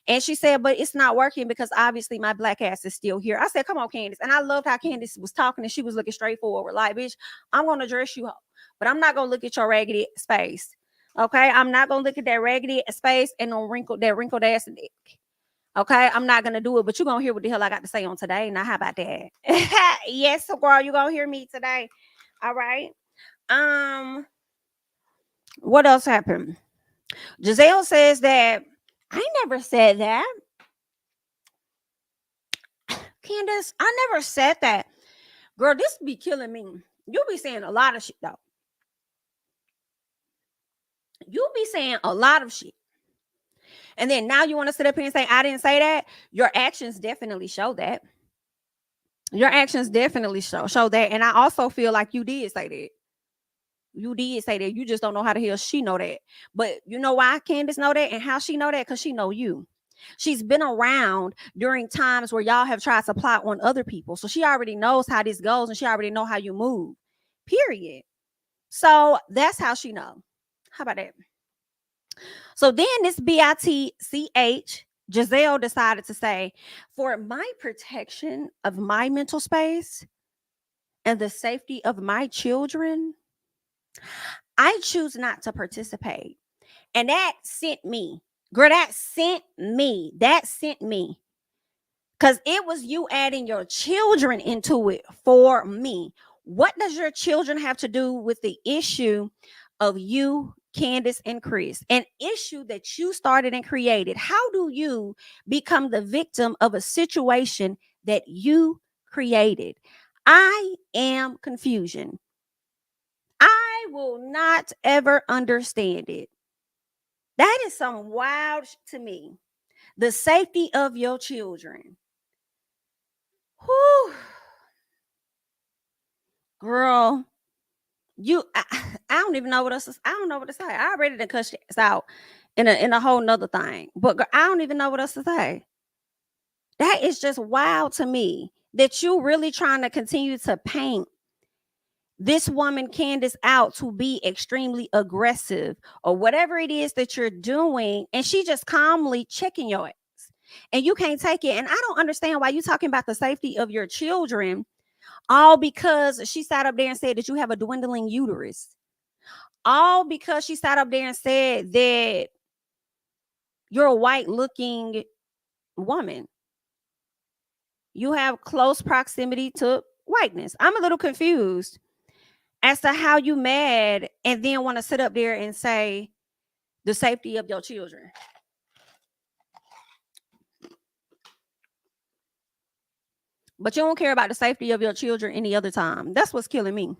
And she said, but it's not working because obviously my black ass is still here. I said, come on, Candiace. And I loved how Candiace was talking and she was looking straight forward. Like, bitch, I'm going to dress you up, but I'm not going to look at your raggedy face. Okay, I'm not gonna look at that raggedy face and that wrinkled ass neck. Okay, I'm not gonna do it, but you're gonna hear what the hell I got to say on today. Now, how about that? Yes, girl, you're gonna hear me today. All right. What else happened? Jazelle says that I never said that. Candiace, I never said that. Girl, this be killing me. You be saying a lot of shit though. You be saying a lot of shit. And then now you want to sit up here and say, I didn't say that. Your actions definitely show that. Your actions definitely show that. And I also feel like you did say that. You did say that. You just don't know how the hell she know that. But you know why Candiace know that and how she know that? Because she know you. She's been around during times where y'all have tried to plot on other people. So she already knows how this goes and she already know how you move. Period. So that's how she know. How about that? So then this BITCH, Jazelle decided to say, for my protection of my mental space and the safety of my children, I choose not to participate. And that sent me. Girl, that sent me. Because it was you adding your children into it for me. What does your children have to do with the issue of you, Candiace, and Chris? An issue that you started and created. How do you become the victim of a situation that you created? I am confusion. I will not ever understand it. That is some wild to me. The safety of your children. Whew. Girl, I don't even know what else. I don't know what to say. I already done cut this out in a whole nother thing. But girl, I don't even know what else to say. That is just wild to me that you really trying to continue to paint this woman Candiace out to be extremely aggressive or whatever it is that you're doing, and she just calmly checking your ass. And you can't take it. And I don't understand why you talking about the safety of your children, all because she sat up there and said that you have a dwindling uterus. All because she sat up there and said that you're a white looking woman. You have close proximity to whiteness. I'm a little confused as to how you mad and then want to sit up there and say the safety of your children. But you don't care about the safety of your children any other time. That's what's killing me.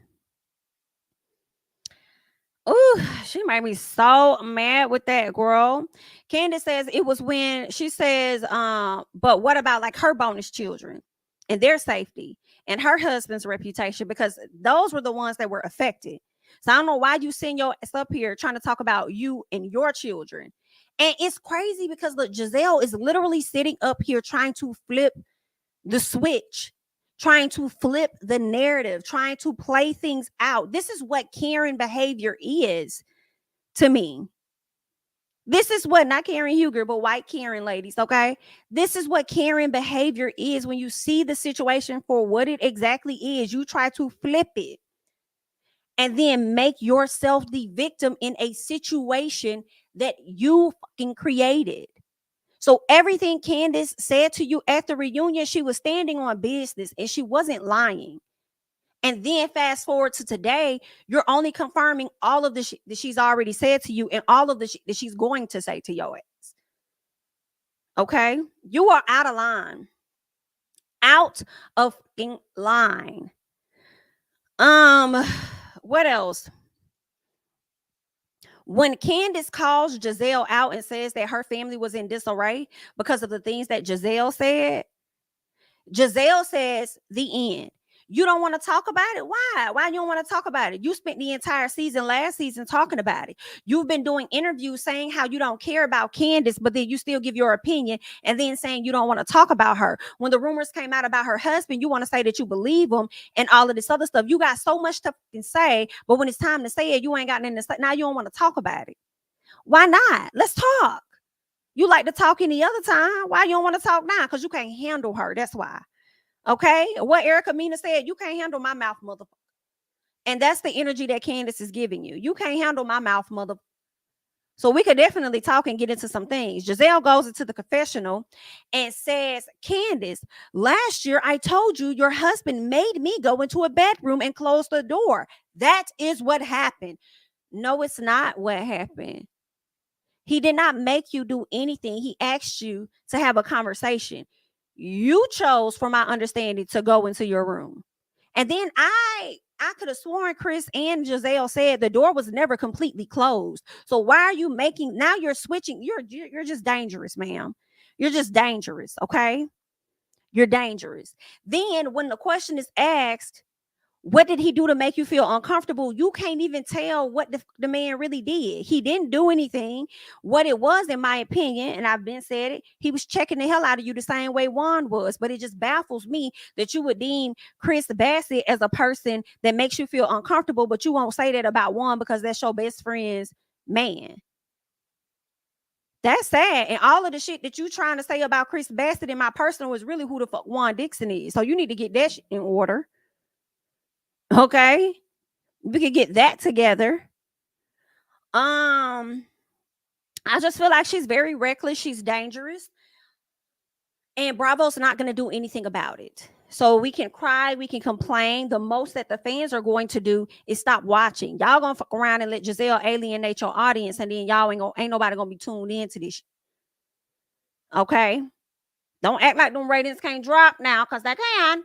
Oh, she made me so mad with that, girl. Candiace says it was when she says, but what about like her bonus children and their safety and her husband's reputation? Because those were the ones that were affected. So I don't know why you send your ass up here trying to talk about you and your children. And it's crazy because look, Jazelle is literally sitting up here trying to flip the switch, trying to flip the narrative, trying to play things out. This is what Karen behavior is to me. This is what, not Karen Huger, but white Karen ladies, okay? This is what Karen behavior is. When you see the situation for what it exactly is, you try to flip it and then make yourself the victim in a situation that you fucking created. So everything Candiace said to you at the reunion, she was standing on business and she wasn't lying. And then fast forward to today, you're only confirming all of the shit that she's already said to you and all of the shit that she's going to say to your ass. Okay? You are out of line. Out of line. What else? When Candiace calls Jazelle out and says that her family was in disarray because of the things that Jazelle said, Jazelle says the end. You don't want to talk about it? Why? Why you don't want to talk about it? You spent the entire season last season talking about it. You've been doing interviews saying how you don't care about Candiace, but then you still give your opinion and then saying you don't want to talk about her. When the rumors came out about her husband, you want to say that you believe him and all of this other stuff. You got so much to say, but when it's time to say it, you ain't got nothing to say. Now you don't want to talk about it. Why not? Let's talk. You like to talk any other time. Why you don't want to talk now? Because you can't handle her. That's why. Okay, what Erica Mena said, you can't handle my mouth, motherfucker. And that's the energy that Candiace is giving you. You can't handle my mouth, mother. So we could definitely talk and get into some things. Gizelle goes into the confessional and says, Candiace, last year I told you your husband made me go into a bedroom and close the door. That is what happened. No, it's not what happened. He did not make you do anything. He asked you to have a conversation. You chose, from my understanding, to go into your room. And then I could have sworn Chris and Jazelle said the door was never completely closed. So why are you making, now you're switching? You're just dangerous, ma'am. You're just dangerous, okay? You're dangerous. Then when the question is asked, what did he do to make you feel uncomfortable? You can't even tell what the man really did. He didn't do anything. What it was, in my opinion, and I've been said it, he was checking the hell out of you the same way Juan was. But it just baffles me that you would deem Chris Bassett as a person that makes you feel uncomfortable, but you won't say that about Juan because that's your best friend's man. That's sad. And all of the shit that you trying to say about Chris Bassett in my personal is really who the fuck Juan Dixon is. So you need to get that shit in order. Okay, we could get that together. I just feel like she's very reckless. She's dangerous, and Bravo's not going to do anything about it. So we can cry, we can complain. The most that the fans are going to do is stop watching. Y'all gonna fuck around and let Gizelle alienate your audience, and then y'all ain't nobody gonna be tuned into this. Okay, don't act like them ratings can't drop now, because they can.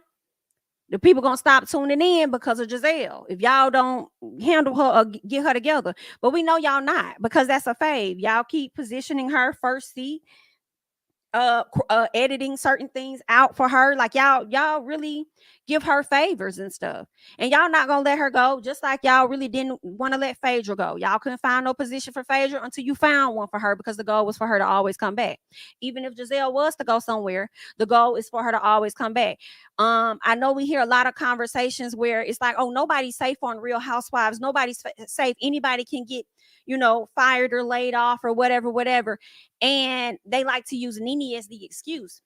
The people gonna stop tuning in because of Gizelle if y'all don't handle her or get her together. But we know y'all not, because that's a fave. Y'all keep positioning her first seat, editing certain things out for her. Like y'all really give her favors and stuff, and y'all not gonna let her go, just like y'all really didn't want to let Phaedra go. Y'all couldn't find no position for Phaedra until you found one for her, because the goal was for her to always come back. Even if Gizelle was to go somewhere, the goal is for her to always come back. I know we hear a lot of conversations where it's like, oh, nobody's safe on Real Housewives, nobody's safe, anybody can get, fired or laid off or whatever. And they like to use Nene as the excuse.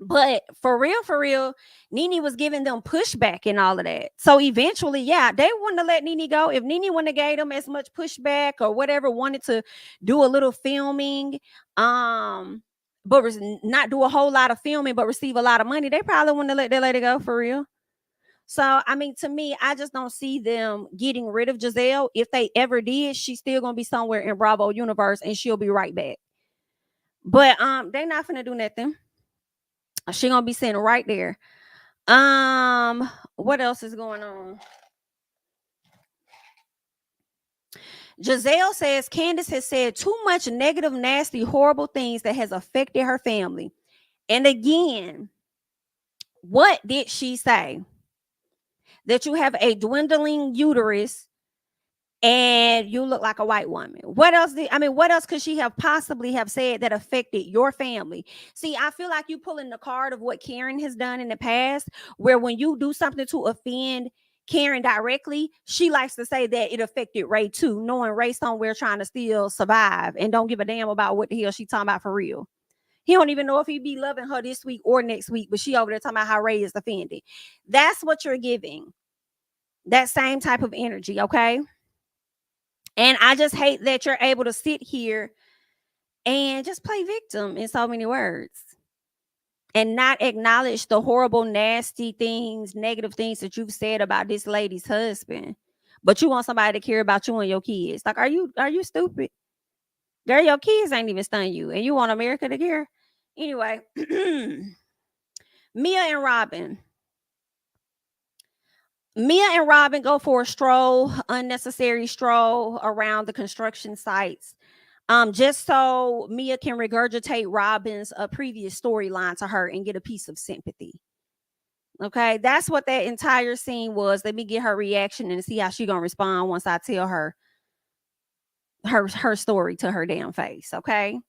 But for real, Nene was giving them pushback and all of that. So eventually, yeah, they wouldn't have let Nene go. If Nene wouldn't have gave them as much pushback or whatever, wanted to do a little filming, but not do a whole lot of filming, but receive a lot of money, they probably wouldn't have let that lady go, for real. So, I mean, to me, I just don't see them getting rid of Gizelle. If they ever did, she's still going to be somewhere in Bravo universe, and she'll be right back. But they're not going to do nothing. She going to be sitting right there. What else is going on? Jazelle says Candiace has said too much negative, nasty, horrible things that has affected her family. And again, what did she say? That you have a dwindling uterus and you look like a white woman. What else could she have possibly have said that affected your family? See, I feel like you pulling the card of what Karen has done in the past, where when you do something to offend Karen directly, she likes to say that it affected Ray too, knowing Ray somewhere trying to still survive and don't give a damn about what the hell she talking about for real. He don't even know if he be loving her this week or next week, but she over there talking about how Ray is offended. That's what you're giving. That same type of energy, okay? And I just hate that you're able to sit here and just play victim in so many words and not acknowledge the horrible, nasty things, negative things that you've said about this lady's husband. But you want somebody to care about you and your kids. Like, are you stupid? Girl, your kids ain't even stunned you, and you want America to care? Anyway, Mia and Robyn. Mia and Robyn go for a stroll, unnecessary stroll around the construction sites, just so Mia can regurgitate Robyn's previous storyline to her and get a piece of sympathy. Okay, that's what that entire scene was. Let me get her reaction and see how she gonna respond once I tell her story to her damn face. Okay,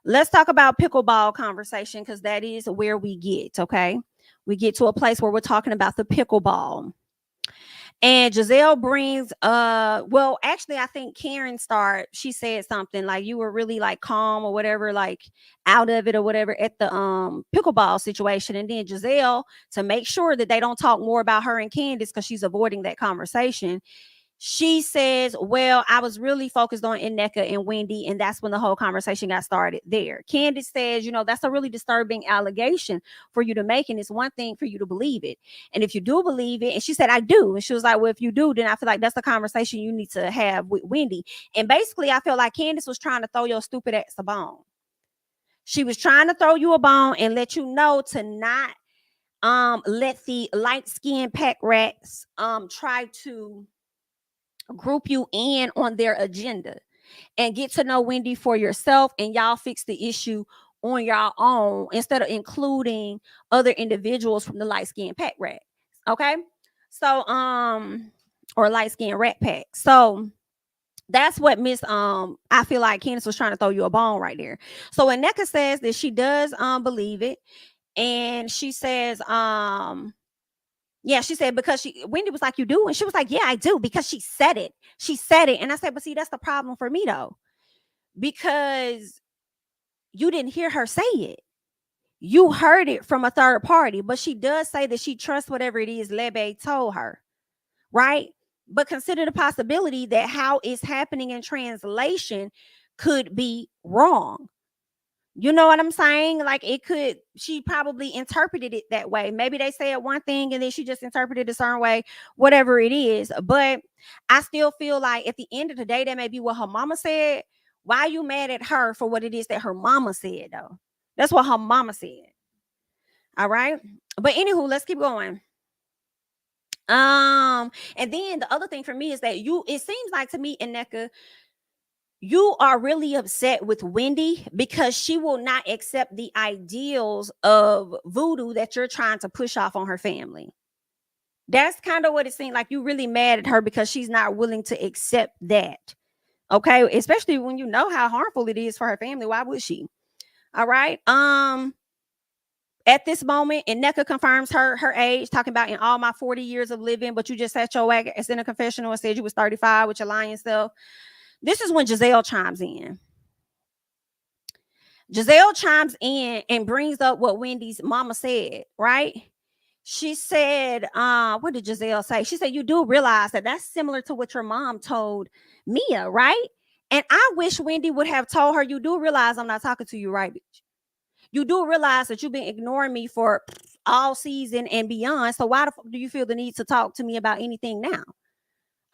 let's talk about pickleball conversation, because that is where we get. Okay, we get to a place where we're talking about the pickleball. And Gizelle brings, well, actually, I think Karen she said something like, you were really like calm or whatever, like out of it or whatever at the pickleball situation. And then Gizelle, to make sure that they don't talk more about her and Candiace, because she's avoiding that conversation, She says, well, I was really focused on Nneka and Wendy, and that's when the whole conversation got started there. Candiace says, that's a really disturbing allegation for you to make, and it's one thing for you to believe it. And if you do believe it, and she said, I do. And she was like, well, if you do, then I feel like that's the conversation you need to have with Wendy. And basically, I feel like Candiace was trying to throw your stupid ass a bone. She was trying to throw you a bone and let you know to not let the light-skinned pack rats try to group you in on their agenda, and get to know Wendy for yourself, and y'all fix the issue on your own instead of including other individuals from the light-skinned pack rat. Okay, so or light-skinned rat pack. So that's what Miss I feel like Candiace was trying to throw you a bone right there. So when Nneka says that she does believe it, and she says yeah, she said, because Wendy was like, you do? And she was like, yeah, I do, because she said it. She said it. And I said, but see, that's the problem for me, though, because you didn't hear her say it. You heard it from a third party, but she does say that she trusts whatever it is Lebe told her, right? But consider the possibility that how it's happening in translation could be wrong. You know what I'm saying? Like, she probably interpreted it that way. Maybe they said one thing and then she just interpreted it a certain way, whatever it is. But I still feel like at the end of the day, that may be what her mama said. Why are you mad at her for what it is that her mama said, though? That's what her mama said. All right. But anywho, let's keep going. And then the other thing for me is that it seems like to me, Nneka, you are really upset with Wendy because she will not accept the ideals of voodoo that you're trying to push off on her family. That's kind of what it seemed like. You really mad at her because she's not willing to accept that. Okay, especially when you know how harmful it is for her family. Why would she? All right. At this moment, Nneka confirms her age, talking about in all my 40 years of living, but you just sat your ass in a confessional and said you was 35 with your lying self. This is when Jazelle chimes in. Jazelle chimes in and brings up what Wendy's mama said, right? She said, what did Jazelle say? She said, you do realize that that's similar to what your mom told Mia, right? And I wish Wendy would have told her, you do realize I'm not talking to you, right, bitch? You do realize that you've been ignoring me for all season and beyond. So why the fuck do you feel the need to talk to me about anything now?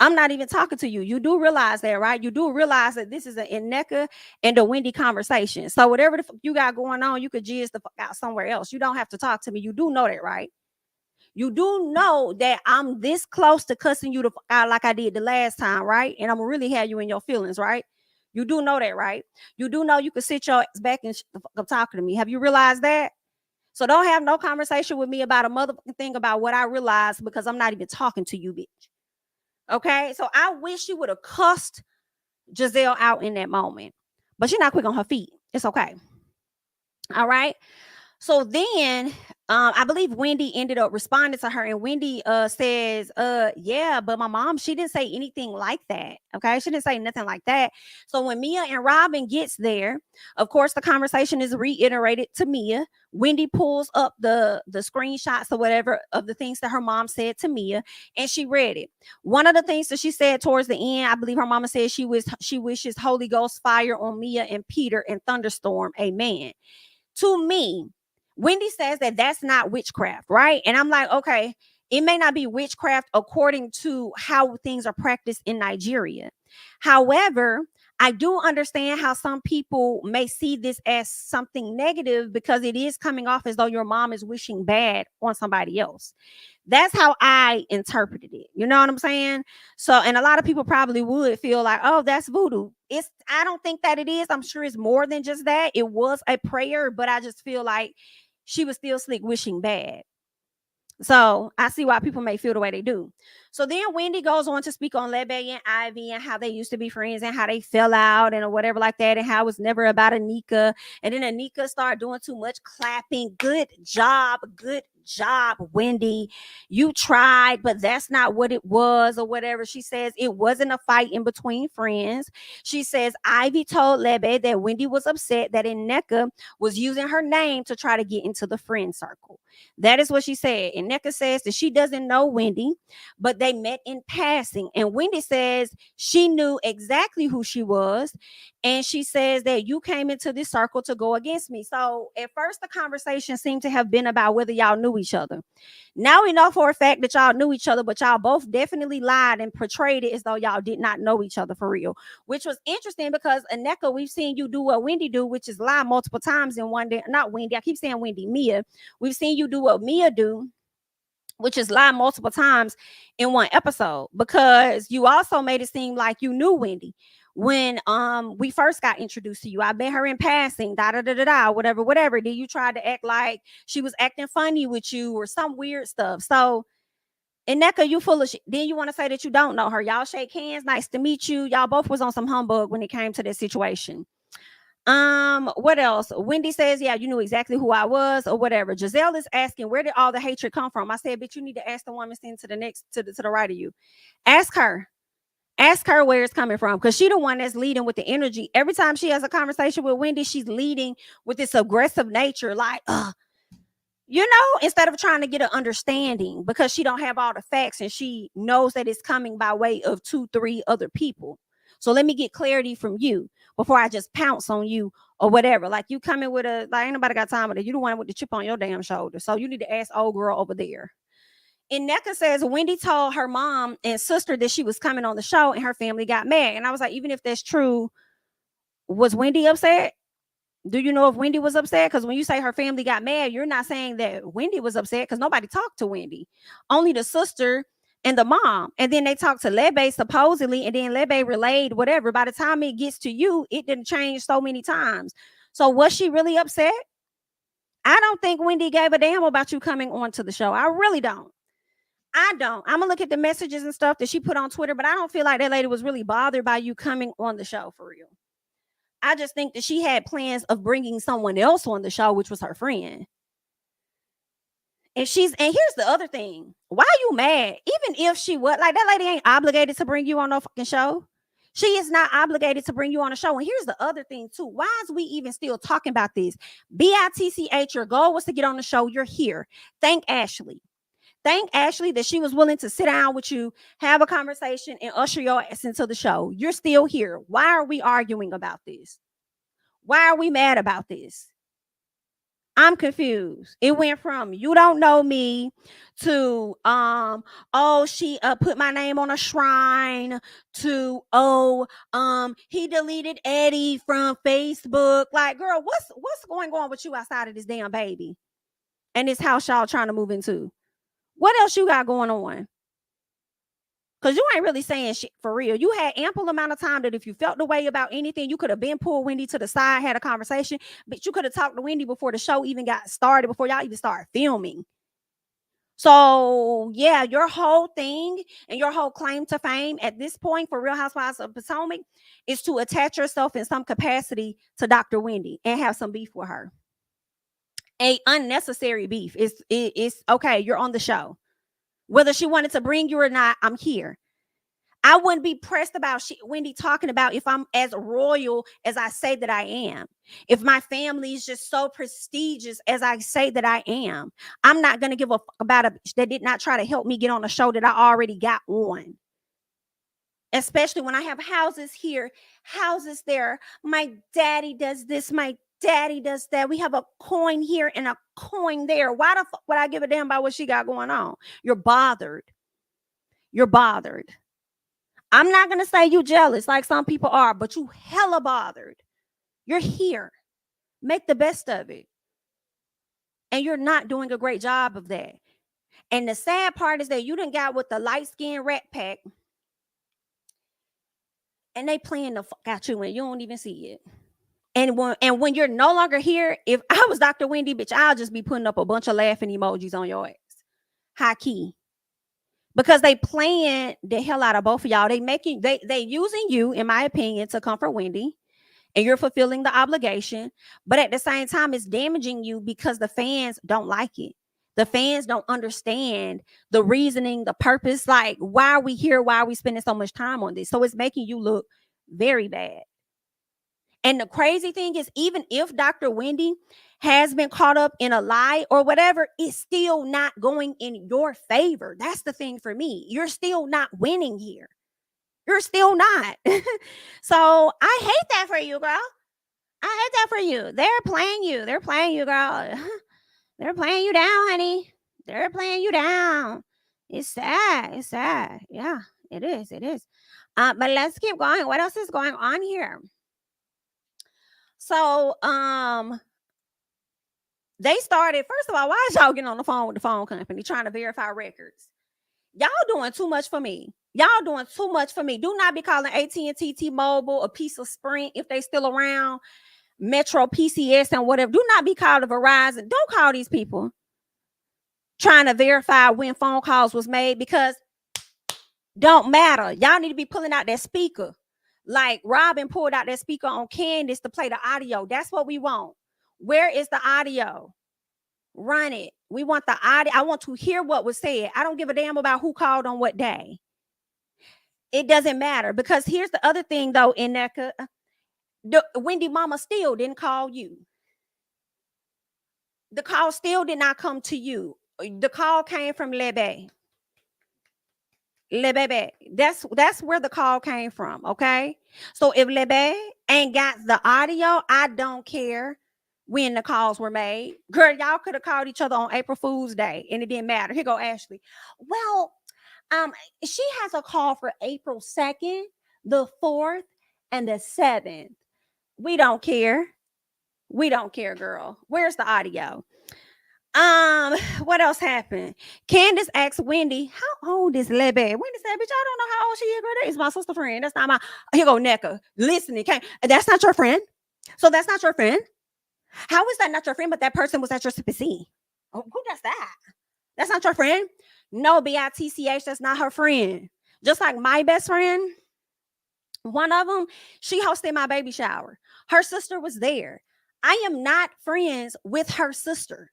I'm not even talking to you. You do realize that, right? You do realize that this is an Nneka and a Wendy conversation. So whatever the fuck you got going on, you could jizz the fuck out somewhere else. You don't have to talk to me. You do know that, right? You do know that I'm this close to cussing you the fuck out like I did the last time, right? And I'm gonna really have you in your feelings, right? You do know that, right? You do know you can sit your ass back and the fuck up talking to me. Have you realized that? So don't have no conversation with me about a motherfucking thing about what I realized, because I'm not even talking to you, bitch. Okay, so I wish you would have cussed Jazelle out in that moment, but she's not quick on her feet. It's okay. All right. So then I believe Wendy ended up responding to her, and Wendy says, yeah, but my mom, she didn't say anything like that. Okay, she didn't say nothing like that. So when Mia and Robyn gets there, of course, the conversation is reiterated to Mia. Wendy pulls up the screenshots or whatever of the things that her mom said to Mia, and she read it. One of the things that she said towards the end, I believe her mama said she wishes Holy Ghost fire on Mia and Peter and thunderstorm. Amen. To me, Wendy says that that's not witchcraft, right? And I'm like, okay, it may not be witchcraft according to how things are practiced in Nigeria. However, I do understand how some people may see this as something negative, because it is coming off as though your mom is wishing bad on somebody else. That's how I interpreted it. You know what I'm saying? So, and a lot of people probably would feel like, oh, that's voodoo. I don't think that it is. I'm sure it's more than just that. It was a prayer, but I just feel like she was still slick wishing bad. So I see why people may feel the way they do. So then Wendy goes on to speak on Lebe and Ivy and how they used to be friends and how they fell out and whatever like that, and how it was never about Nneka. And then Nneka started doing too much clapping. Good job, Wendy. You tried, but that's not what it was, or whatever. She says it wasn't a fight in between friends. She says Ivy told Lebe that Wendy was upset that Nneka was using her name to try to get into the friend circle. That is what she said. And Nneka says that she doesn't know Wendy, but but they met in passing. And Wendy says she knew exactly who she was. And she says that you came into this circle to go against me. So at first, the conversation seemed to have been about whether y'all knew each other. Now we know for a fact that y'all knew each other, but y'all both definitely lied and portrayed it as though y'all did not know each other for real, which was interesting because Nneka, we've seen you do what Wendy do, which is lie multiple times in one day. Not Wendy, I keep saying Wendy, Mia. We've seen you do what Mia do, which is lie multiple times in one episode, because you also made it seem like you knew Wendy when we first got introduced to you. I met her in passing, whatever. Then you tried to act like she was acting funny with you or some weird stuff. So, and Nneka, you full of shit. Then you want to say that you don't know her. Y'all shake hands, nice to meet you. Y'all both was on some humbug when it came to this situation. What else? Wendy says, yeah, you knew exactly who I was or whatever. Gizelle is asking, where did all the hatred come from? I said, bitch, you need to ask the woman sitting to the right of you. Ask her where it's coming from, because she the one that's leading with the energy. Every time she has a conversation with Wendy, she's leading with this aggressive nature, like, instead of trying to get an understanding, because she don't have all the facts and she knows that it's coming by way of 2-3 other people. So let me get clarity from you before I just pounce on you or whatever. Like, you coming with ain't nobody got time with it. You the one with the chip on your damn shoulder. So you need to ask old girl over there. And Nneka says Wendy told her mom and sister that she was coming on the show and her family got mad. And I was like, even if that's true, was Wendy upset? Do you know if Wendy was upset? Because when you say her family got mad, you're not saying that Wendy was upset, because nobody talked to Wendy. Only the sister and the mom. And then they talked to Lebe supposedly, and then Lebe relayed whatever. By the time it gets to you, it didn't change so many times. So was she really upset? I don't think Wendy gave a damn about you coming onto the show. I really don't. I'm gonna look at the messages and stuff that she put on Twitter, but I don't feel like that lady was really bothered by you coming on the show for real. I just think that she had plans of bringing someone else on the show, which was her friend. And here's the other thing. Why are you mad? Even if she was, like, that lady ain't obligated to bring you on no fucking show. She is not obligated to bring you on a show. And here's the other thing too. Why is we even still talking about this? BITCH, your goal was to get on the show. You're here. Thank Ashley. Thank Ashley that she was willing to sit down with you, have a conversation, and usher your ass into the show. You're still here. Why are we arguing about this? Why are we mad about this? I'm confused. It went from you don't know me to she put my name on a shrine to he deleted Eddie from Facebook. Like, girl, what's going on with you outside of this damn baby and this house y'all trying to move into? What else you got going on? Because you ain't really saying shit for real. You had ample amount of time that if you felt the way about anything, you could have been pulled Wendy to the side, had a conversation, but you could have talked to Wendy before the show even got started, before y'all even started filming. So, yeah, your whole thing and your whole claim to fame at this point for Real Housewives of Potomac is to attach yourself in some capacity to Dr. Wendy and have some beef with her. A unnecessary beef. It's okay. You're on the show. Whether she wanted to bring you or not, I'm here. I wouldn't be pressed about Wendy talking about if I'm as royal as I say that I am. If my family is just so prestigious as I say that I am. I'm not going to give a fuck about a bitch that did not try to help me get on a show that I already got on. Especially when I have houses here, houses there. My daddy does this, my daddy does that. We have a coin here and a coin there. Why the fuck would I give a damn about what she got going on? You're bothered. You're bothered. I'm not going to say you jealous like some people are, but you hella bothered. You're here. Make the best of it. And you're not doing a great job of that. And the sad part is that you done got with the light-skinned rat pack and they playing the fuck out you and you don't even see it. And when you're no longer here, if I was Dr. Wendy, bitch, I'll just be putting up a bunch of laughing emojis on your ass. High key. Because they playing the hell out of both of y'all. They using you, in my opinion, to comfort Wendy. And you're fulfilling the obligation. But at the same time, it's damaging you because the fans don't like it. The fans don't understand the reasoning, the purpose. Like, why are we here? Why are we spending so much time on this? So it's making you look very bad. And the crazy thing is, even if Dr. Wendy has been caught up in a lie or whatever, it's still not going in your favor. That's the thing for me. You're still not winning here. You're still not. So I hate that for you, girl. I hate that for you. They're playing you. They're playing you, girl. They're playing you down, honey. They're playing you down. It's sad. It's sad. Yeah, it is. It is. But let's keep going. What else is going on here? So, they started, first of all, why is y'all getting on the phone with the phone company trying to verify records? Y'all doing too much for me. Y'all doing too much for me. Do not be calling AT&T, T-Mobile, a piece of Sprint if they still around, Metro, PCS, and whatever. Do not be calling Verizon. Don't call these people trying to verify when phone calls was made, because don't matter. Y'all need to be pulling out that speaker. Like Robyn pulled out that speaker on Candiace to play the audio. That's what we want. Where is the audio? Run it. We want the audio. I want to hear what was said. I don't give a damn about who called on what day. It doesn't matter, because here's the other thing though, Nneka. The Wendy mama still didn't call you. The call still did not come to you. The call came from Lebe. Lebe. That's where the call came from. Okay. So if Lebe ain't got the audio, I don't care when the calls were made. Girl, y'all could have called each other on April Fool's Day and it didn't matter. Here go Ashley. Well, she has a call for April 2nd, the 4th, and the 7th. We don't care. We don't care, girl. Where's the audio? What else happened? Candiace asked Wendy, how old is Lebe? Wendy said, bitch, I don't know how old she is, girl. That is my sister friend. That's not my, here go Nneka. Listen, that's not your friend. So that's not your friend. How is that not your friend? But that person was at your CPC. Oh, who does that? That's not your friend? No, BITCH, that's not her friend. Just like my best friend, one of them, she hosted my baby shower. Her sister was there. I am not friends with her sister.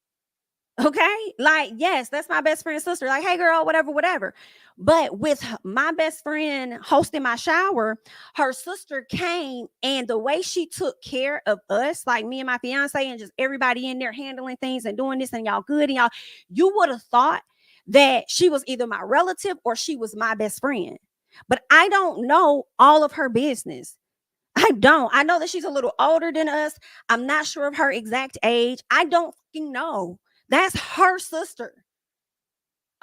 Okay, like, yes, that's my best friend's sister. Like, hey, girl, whatever, whatever. But with my best friend hosting my shower, her sister came, and the way she took care of us, like me and my fiance, and just everybody in there handling things and doing this, and y'all good, and y'all, you would have thought that she was either my relative or she was my best friend. But I don't know all of her business. I don't. I know that she's a little older than us. I'm not sure of her exact age. I don't fucking know. That's her sister.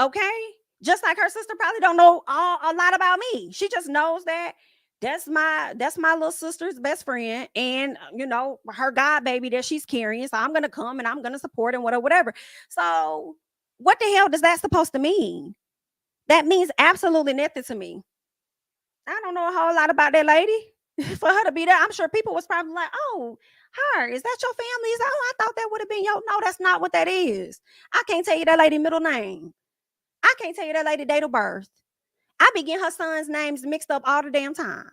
Okay? Just like her sister probably don't know a lot about me. She just knows that that's my little sister's best friend, and you know, her god baby that she's carrying. So I'm gonna come and I'm gonna support and whatever. So what the hell does that supposed to mean? That means absolutely nothing to me. I don't know a whole lot about that lady. For her to be there, I'm sure people was probably like, oh, her, is that your family? Is that, oh, I thought that would have been your, no, that's not what that is. I can't tell you that lady middle name. I can't tell you that lady date of birth. I be getting her son's names mixed up all the damn time.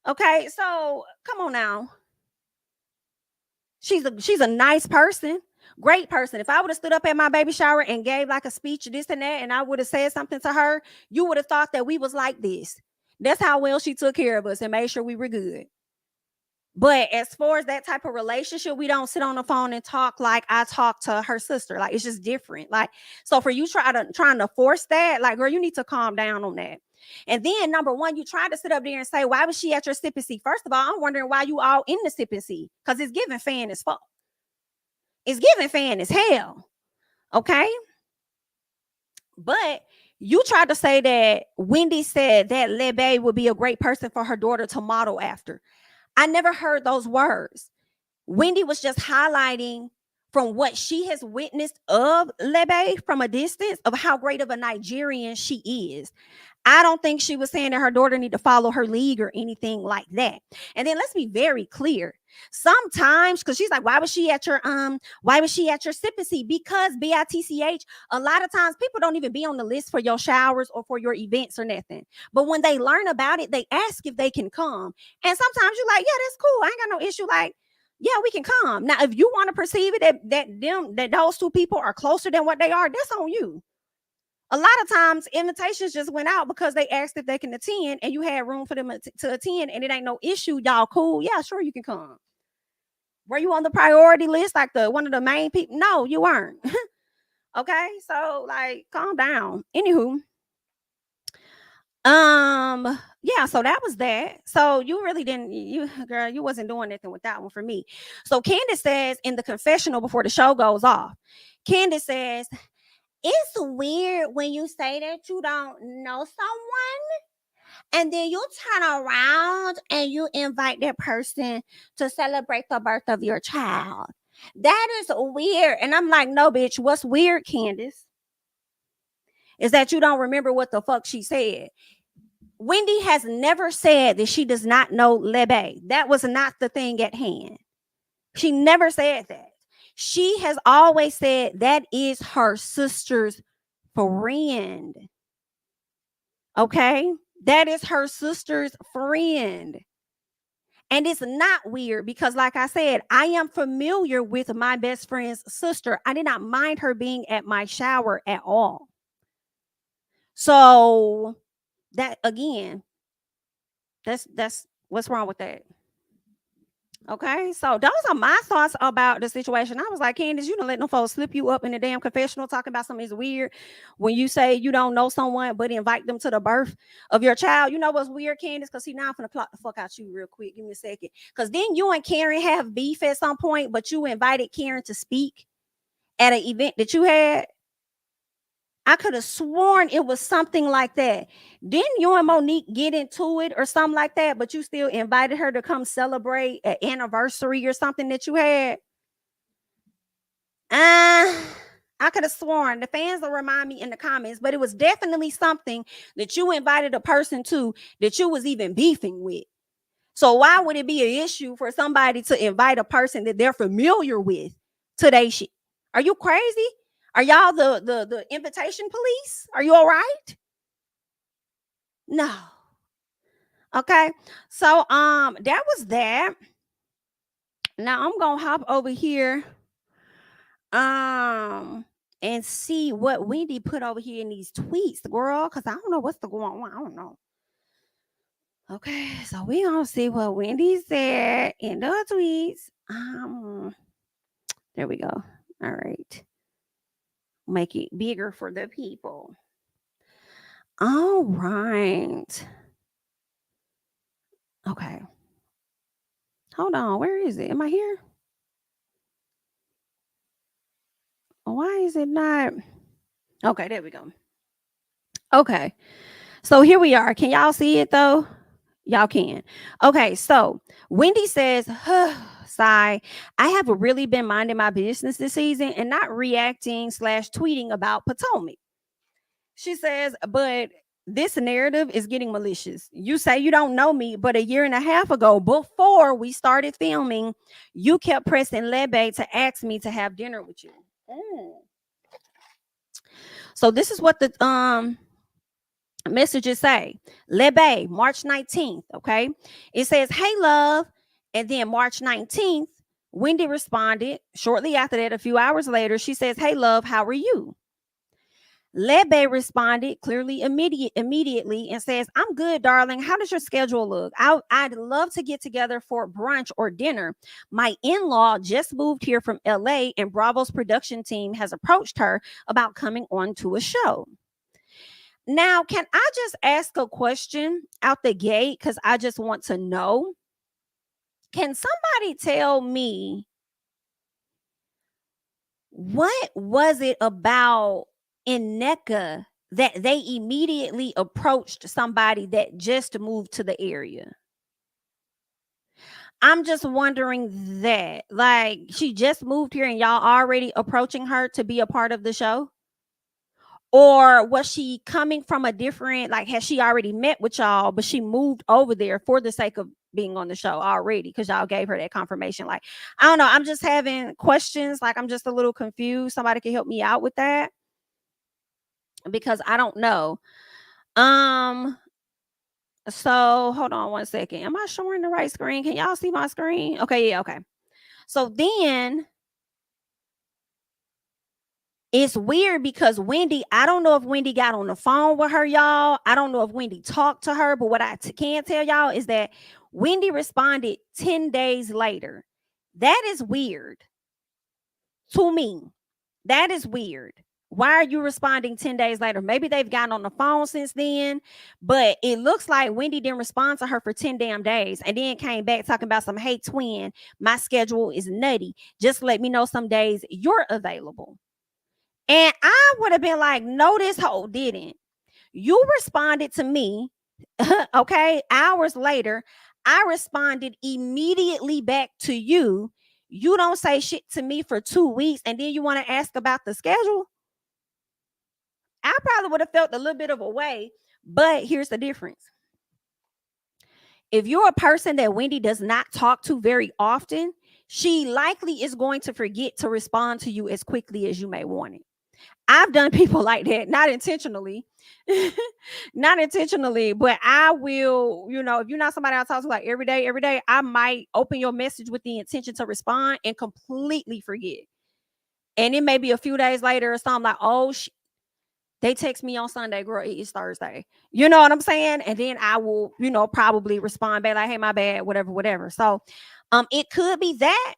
Okay, so come on now. She's a nice person, great person. If I would have stood up at my baby shower and gave like a speech, this and that, and I would have said something to her, you would have thought that we was like this. That's how well she took care of us and made sure we were good. But as far as that type of relationship, we don't sit on the phone and talk like I talk to her sister. Like, it's just different. Like, so for you trying to force that, like, girl, you need to calm down on that. And then number one, you tried to sit up there and say, why was she at your sip and see? First of all, I'm wondering why you all in the sip and see, because it's giving fan as fuck. It's giving fan as hell. Okay. But you tried to say that Wendy said that Lebe would be a great person for her daughter to model after. I never heard those words. Wendy was just highlighting from what she has witnessed of Lebe from a distance of how great of a Nigerian she is. I don't think she was saying that her daughter need to follow her league or anything like that. And then let's be very clear. Sometimes, because she's like, why was she at your sippacy? Because BITCH, a lot of times people don't even be on the list for your showers or for your events or nothing. But when they learn about it, they ask if they can come. And sometimes you're like, yeah, that's cool. I ain't got no issue. Like, yeah, we can come. Now, if you want to perceive it that those two people are closer than what they are, that's on you. A lot of times invitations just went out because they asked if they can attend and you had room for them to attend and it ain't no issue. Y'all cool? Yeah, sure you can come. Were you on the priority list like the one of the main people? No, you weren't. Okay, so like calm down. Anywho, yeah, so that was that. So you really didn't, you girl, you wasn't doing anything with that one for me. So Candiace says in the confessional before the show goes off, Candiace says, it's weird when you say that you don't know someone and then you turn around and you invite that person to celebrate the birth of your child. That is weird. And I'm like, no, bitch, what's weird, Candiace, is that you don't remember what the fuck she said. Wendy has never said that she does not know Lebe. That was not the thing at hand. She never said that. She has always said that is her sister's friend. Okay? That is her sister's friend. And it's not weird because, like I said, I am familiar with my best friend's sister. I did not mind her being at my shower at all. So that again, that's what's wrong with that. Okay, so those are my thoughts about the situation. I was like, Candiace, you don't let no folks slip you up in the damn confessional talking about something is weird when you say you don't know someone but invite them to the birth of your child. You know what's weird, Candiace? Because see, now I'm gonna clock the fuck out you real quick. Give me a second. Because then you and Karen have beef at some point, but you invited Karen to speak at an event that you had. I could have sworn it was something like that. Didn't you and Monique get into it or something like that? But you still invited her to come celebrate an anniversary or something that you had? I could have sworn. The fans will remind me in the comments, but it was definitely something that you invited a person to that you was even beefing with. So why would it be an issue for somebody to invite a person that they're familiar with to their shit? Are you crazy? Are y'all the invitation police? Are you all right? No. Okay. So that was that. Now I'm gonna hop over here and see what Wendy put over here in these tweets, girl, because I don't know what's going on. I don't know. Okay, so we gonna see what Wendy said in the tweets. There we go. All right. Make it bigger for the people. All right. Okay. Hold on. Where is it? Am I here? Why is it not? Okay, there we go. Okay. So here we are. Can y'all see it though? Y'all can. Okay, so Wendy says, sigh, I have really been minding my business this season and not reacting / tweeting about Potomac. She says, but this narrative is getting malicious. You say you don't know me, but a year and a half ago, before we started filming, you kept pressing Lebe to ask me to have dinner with you. So this is what the messages say. Lebe, March 19th. Okay. It says, hey, love. And then March 19th, Wendy responded. Shortly after that, a few hours later, she says, hey, love, how are you? Lebe responded clearly immediately and says, I'm good, darling. How does your schedule look? I'd love to get together for brunch or dinner. My in-law just moved here from LA and Bravo's production team has approached her about coming on to a show. Now, can I just ask a question out the gate? Because I just want to know. Can somebody tell me what was it about Nneka that they immediately approached somebody that just moved to the area? I'm just wondering that. Like, she just moved here and y'all already approaching her to be a part of the show? Or was she coming from a different, like, has she already met with y'all, but she moved over there for the sake of being on the show already because y'all gave her that confirmation? Like, I don't know. I'm just having questions. Like, I'm just a little confused. Somebody can help me out with that because I don't know. So hold on one second. Am I showing the right screen? Can y'all see my screen? Okay, yeah, okay. So then It's weird because Wendy, I don't know if Wendy got on the phone with her, y'all. I don't know if Wendy talked to her, but what I can tell y'all is that Wendy responded 10 days later. That is weird to me. That is weird. Why are you responding 10 days later? Maybe they've gotten on the phone since then, but it looks like Wendy didn't respond to her for 10 damn days and then came back talking about some, hey, twin, my schedule is nutty. Just let me know some days you're available. And I would have been like, no, this hoe didn't. You responded to me, okay, hours later. I responded immediately back to you. You don't say shit to me for 2 weeks, and then you want to ask about the schedule? I probably would have felt a little bit of a way, but here's the difference. If you're a person that Wendy does not talk to very often, she likely is going to forget to respond to you as quickly as you may want it. I've done people like that, not intentionally, not intentionally, but I will, if you're not somebody I talk to like every day, I might open your message with the intention to respond and completely forget. And it may be a few days later or something like, oh, they text me on Sunday, girl, it's Thursday. You know what I'm saying? And then I will, probably respond back like, hey, my bad, whatever. So it could be that.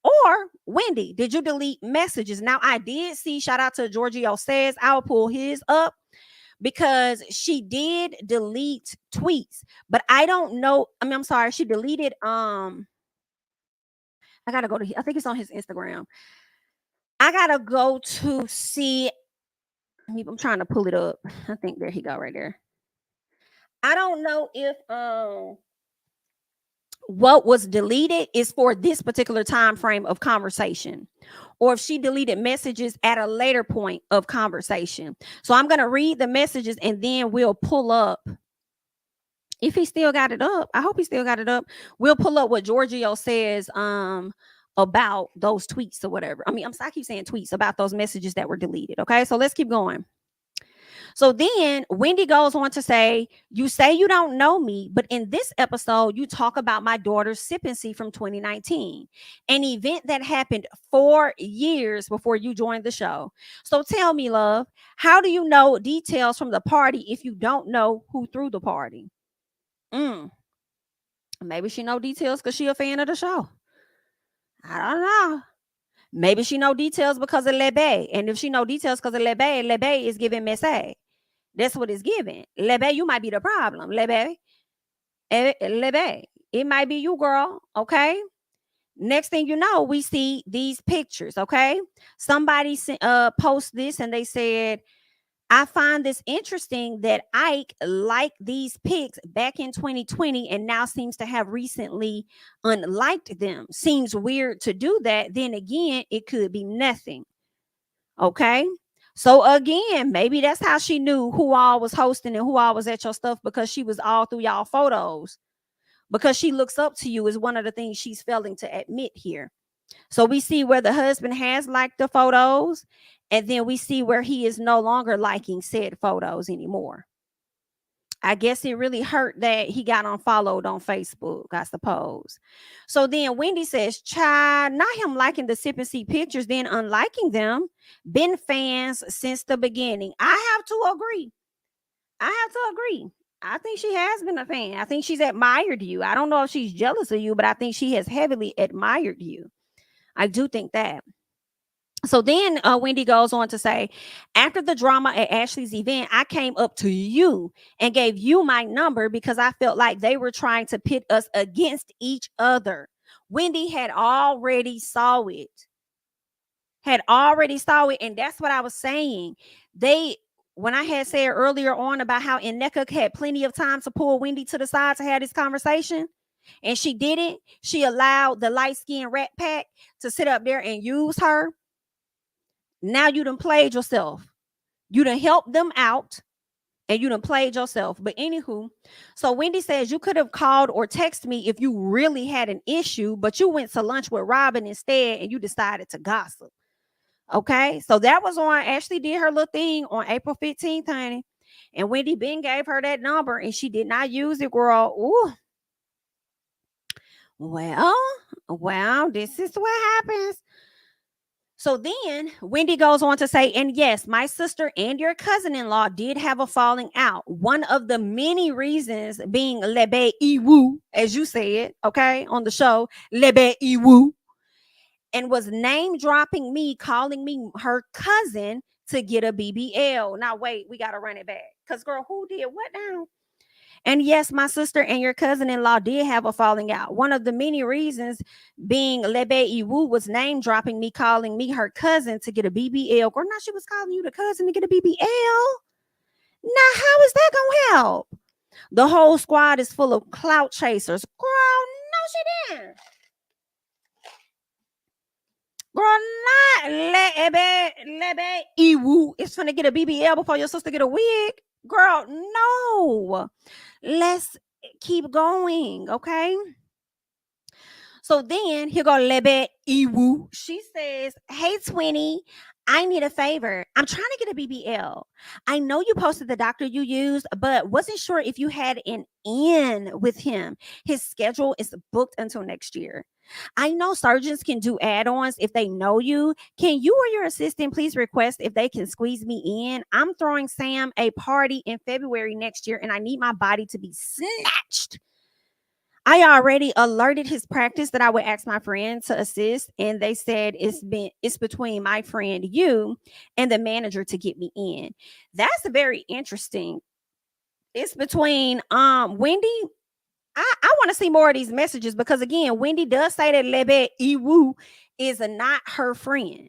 Or Wendy, did you delete messages? Now I did see, shout out to Giorgio Says, I'll pull his up because she did delete tweets, but I don't know. I'm sorry, she deleted I gotta go to, I think it's on his Instagram. I gotta go to see. I'm trying to pull it up. I think there he go right there. I don't know if what was deleted is for this particular time frame of conversation, or if she deleted messages at a later point of conversation. So I'm going to read the messages and then we'll pull up, if he still got it up. I hope he still got it up. We'll pull up what Giorgio says about those tweets or whatever. I keep saying tweets, about those messages that were deleted. Okay, so let's keep going. So then Wendy goes on to say, you say you don't know me, but in this episode, you talk about my daughter's sippancy from 2019, an event that happened 4 years before you joined the show. So tell me, love, how do you know details from the party if you don't know who threw the party? Maybe she know details because she a fan of the show. I don't know. Maybe she know details because of Lebe. And if she know details because of Lebe is giving message. That's what it's giving. Lebe, you might be the problem. Lebe. Lebe. It might be you, girl. Okay. Next thing you know, we see these pictures. Okay. Somebody post this and they said, I find this interesting that Ike liked these pics back in 2020 and now seems to have recently unliked them. Seems weird to do that. Then again, it could be nothing. Okay. So again, maybe that's how she knew who all was hosting and who all was at your stuff, because she was all through y'all photos. Because she looks up to you is one of the things she's failing to admit here. So we see where the husband has liked the photos, and then we see where he is no longer liking said photos anymore. I guess it really hurt that he got unfollowed on Facebook, I suppose. So then Wendy says, child, not him liking the sip and see pictures, then unliking them. Been fans since the beginning. I have to agree. I think she has been a fan. I think she's admired you. I don't know if she's jealous of you, but I think she has heavily admired you. I do think that. So then Wendy goes on to say, after the drama at Ashley's event, I came up to you and gave you my number because I felt like they were trying to pit us against each other. Wendy had already saw it. And that's what I was saying. When I had said earlier on about how Nneka had plenty of time to pull Wendy to the side to have this conversation, and she didn't. She allowed the light-skinned rat pack to sit up there and use her. Now you done played yourself. You done helped them out and you done played yourself. But anywho, so Wendy says you could have called or texted me if you really had an issue, but you went to lunch with Robyn instead and you decided to gossip. Okay, so that was on, Ashley did her little thing on April 15th, honey. And Wendy Ben gave her that number and she did not use it, girl. Ooh. Well, this is what happens. So then Wendy goes on to say, and yes, my sister and your cousin-in-law did have a falling out. One of the many reasons being Lebe Iwu, as you said, okay, on the show, Lebe Iwu, and was name dropping me, calling me her cousin to get a BBL. Now, wait, we got to run it back. Because, girl, who did what now? And yes, my sister and your cousin-in-law did have a falling out. One of the many reasons being Lebe Iwu was name dropping me, calling me her cousin to get a BBL. Girl, now she was calling you the cousin to get a BBL. Now, how is that going to help? The whole squad is full of clout chasers. Girl, no, she didn't. Girl, not Lebe Iwu is finna get a BBL before your sister get a wig. Girl, no. Let's keep going, okay? So then here go Lebe Iwu. She says, hey, Twinny, I need a favor. I'm trying to get a BBL. I know you posted the doctor you used, but wasn't sure if you had an in with him. His schedule is booked until next year. I know surgeons can do add-ons if they know you. Can you or your assistant please request if they can squeeze me in? I'm throwing Sam a party in February next year, and I need my body to be snatched. I already alerted his practice that I would ask my friend to assist, and they said it's between my friend you and the manager to get me in. That's very interesting. It's between Wendy. I want to see more of these messages because again, Wendy does say that Lebe Iwu is not her friend.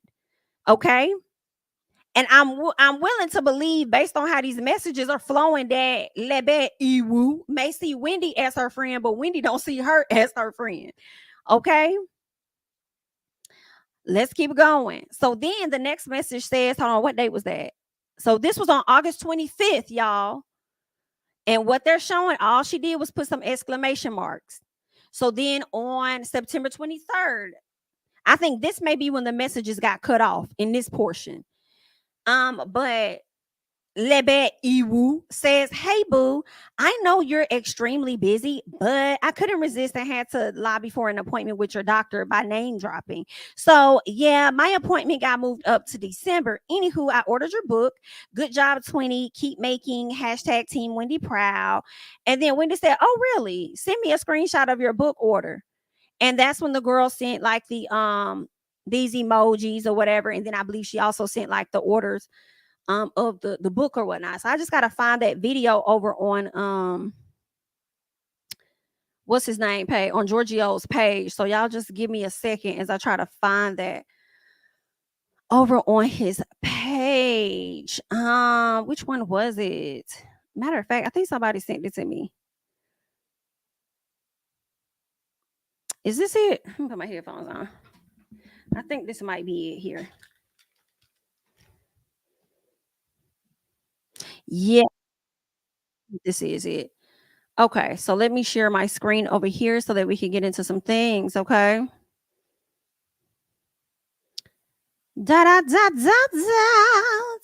Okay. And I'm willing to believe based on how these messages are flowing that Lebe Iwu may see Wendy as her friend, but Wendy don't see her as her friend. Okay. Let's keep going. So then the next message says, hold on, what date was that? So this was on August 25th, y'all. And what they're showing, all she did was put some exclamation marks. So then on September 23rd, I think this may be when the messages got cut off in this portion. But Lebe Iwu says, hey, boo, I know you're extremely busy, but I couldn't resist and had to lobby for an appointment with your doctor by name dropping. So, yeah, my appointment got moved up to December. Anywho, I ordered your book. Good job, 20. Keep making # Team Wendy proud. And then Wendy said, oh, really? Send me a screenshot of your book order. And that's when the girl sent like these emojis or whatever. And then I believe she also sent like the orders of the book or whatnot. So I just gotta find that video over on what's his name page, on Giorgio's page. So y'all just give me a second as I try to find that over on his page. Which one was it? Matter of fact, I think somebody sent it to me. Is this it? Let me put my headphones on. I think this might be it here. Yeah, this is it. Okay, so let me share my screen over here so that we can get into some things, okay? Da da da da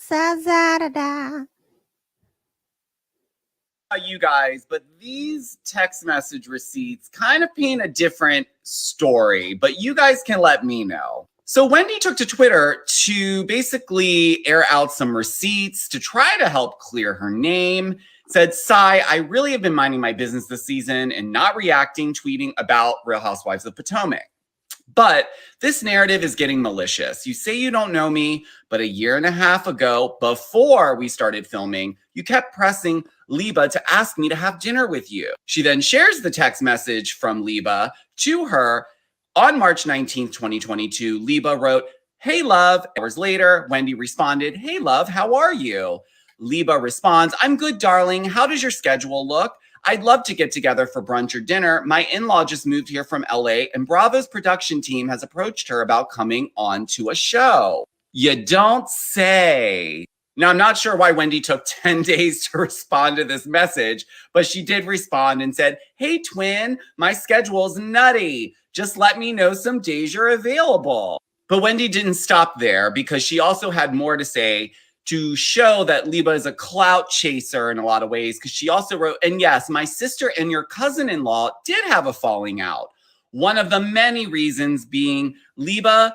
da da da da.
You guys, but these text message receipts kind of paint a different story, but you guys can let me know. So Wendy took to Twitter to basically air out some receipts to try to help clear her name. Said, Sai, I really have been minding my business this season and not reacting, tweeting about Real Housewives of Potomac. But this narrative is getting malicious. You say you don't know me, but a year and a half ago, before we started filming, you kept pressing Lebe to ask me to have dinner with you. She then shares the text message from Lebe to her on March 19th, 2022. Lebe wrote, hey, love. Hours later, Wendy responded, hey, love, how are you? Lebe responds, I'm good, darling. How does your schedule look? I'd love to get together for brunch or dinner. My in-law just moved here from LA and Bravo's production team has approached her about coming on to a show. You don't say. Now, I'm not sure why Wendy took 10 days to respond to this message, but she did respond and said, hey, twin, my schedule's nutty. Just let me know some days you're available. But Wendy didn't stop there because she also had more to say to show that Lebe is a clout chaser in a lot of ways, because she also wrote, and yes, my sister and your cousin-in-law did have a falling out. One of the many reasons being Lebe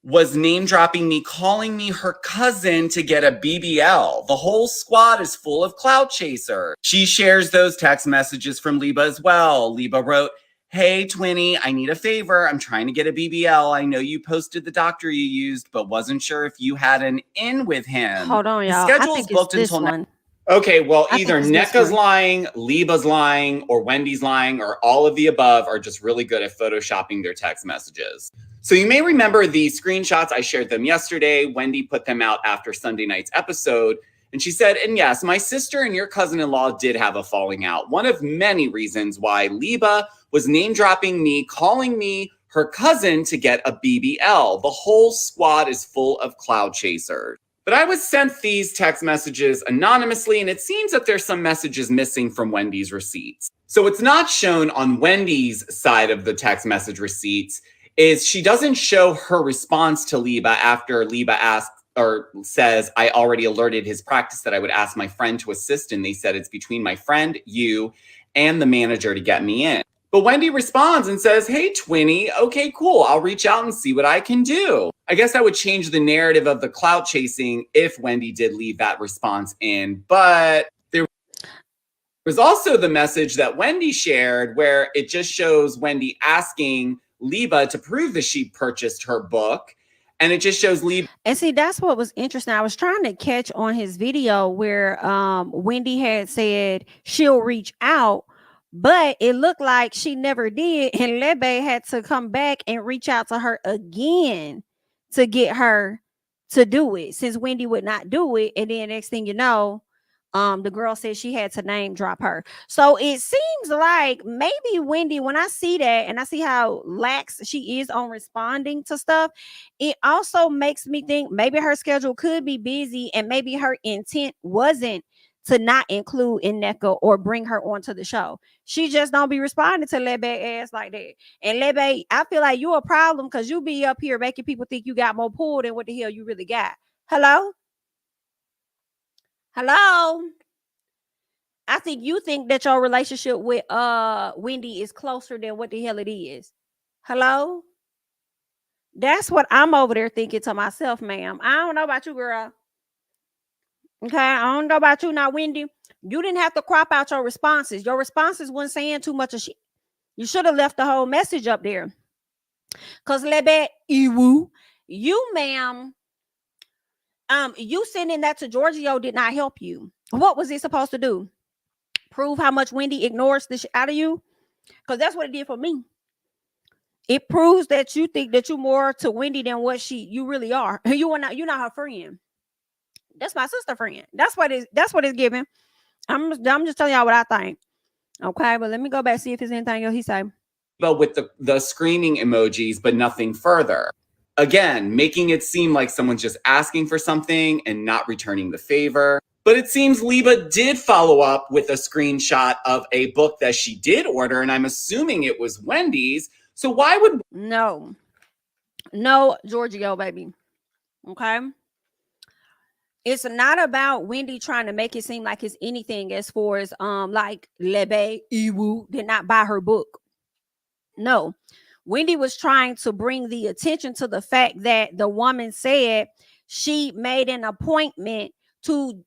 was name dropping me, calling me her cousin to get a BBL. The whole squad is full of clout chaser. She shares those text messages from Lebe as well. Lebe wrote, "Hey, Twinny, I need a favor. I'm trying to get a BBL. I know you posted the doctor you used, but wasn't sure if you had an in with him.
Hold on,
His
y'all.
schedule
I
is
think it's
booked
this
until
one.
Okay, well,
I
either
think it's this
Nneka's
one.
lying, Leba's lying, or Wendy's lying, or all of the above are just really good at photoshopping their text messages. So you may remember the screenshots. I shared them yesterday. Wendy put them out after Sunday night's episode. And she said, and yes, my sister and your cousin-in-law did have a falling out. One of many reasons why Lebe was name-dropping me, calling me her cousin to get a BBL. The whole squad is full of cloud chasers. But I was sent these text messages anonymously, and it seems that there's some messages missing from Wendy's receipts. So it's not shown on Wendy's side of the text message receipts is she doesn't show her response to Lebe after Lebe asks or says, I already alerted his practice that I would ask my friend to assist, and they said it's between my friend, you, and the manager to get me in. But Wendy responds and says, hey, Twinny, okay, cool. I'll reach out and see what I can do. I guess that would change the narrative of the clout chasing if Wendy did leave that response in. But there was also the message that Wendy shared where it just shows Wendy asking Lebe to prove that she purchased her book. And it just shows Lebe.
And see, that's what was interesting. I was trying to catch on his video where Wendy had said she'll reach out, but it looked like she never did. And Lebe had to come back and reach out to her again to get her to do it, since Wendy would not do it. And then next thing you know, the girl said she had to name drop her. So it seems like maybe Wendy, when I see that and I see how lax she is on responding to stuff, it also makes me think maybe her schedule could be busy, and maybe her intent wasn't to not include Nneka or bring her onto the show. She just don't be responding to Lebe ass like that. And Lebe, I feel like you a problem because you be up here making people think you got more pull than what the hell you really got. Hello? Hello? I think you think that your relationship with Wendy is closer than what the hell it is. Hello? That's what I'm over there thinking to myself, ma'am. I don't know about you, girl. Okay, I don't know about you now, Wendy. You didn't have to crop out your responses. Your responses weren't saying too much of shit. You should have left the whole message up there. Cause Lebe, you, ma'am, you sending that to Giorgio did not help you. What was it supposed to do? Prove how much Wendy ignores the shit out of you? Because that's what it did for me. It proves that you think that you're more to Wendy than what you really are. You're not her friend. That's my sister friend. That's what it's giving. I'm just telling y'all what I think. Okay, but let me go back see if there's anything else he say.
But with the screaming emojis, but nothing further. Again, making it seem like someone's just asking for something and not returning the favor. But it seems Lebe did follow up with a screenshot of a book that she did order, and I'm assuming it was Wendy's. So why would...
No, Giorgio, baby. Okay. It's not about Wendy trying to make it seem like it's anything as far as like Lebe Iwu did not buy her book. No. Wendy was trying to bring the attention to the fact that the woman said she made an appointment to,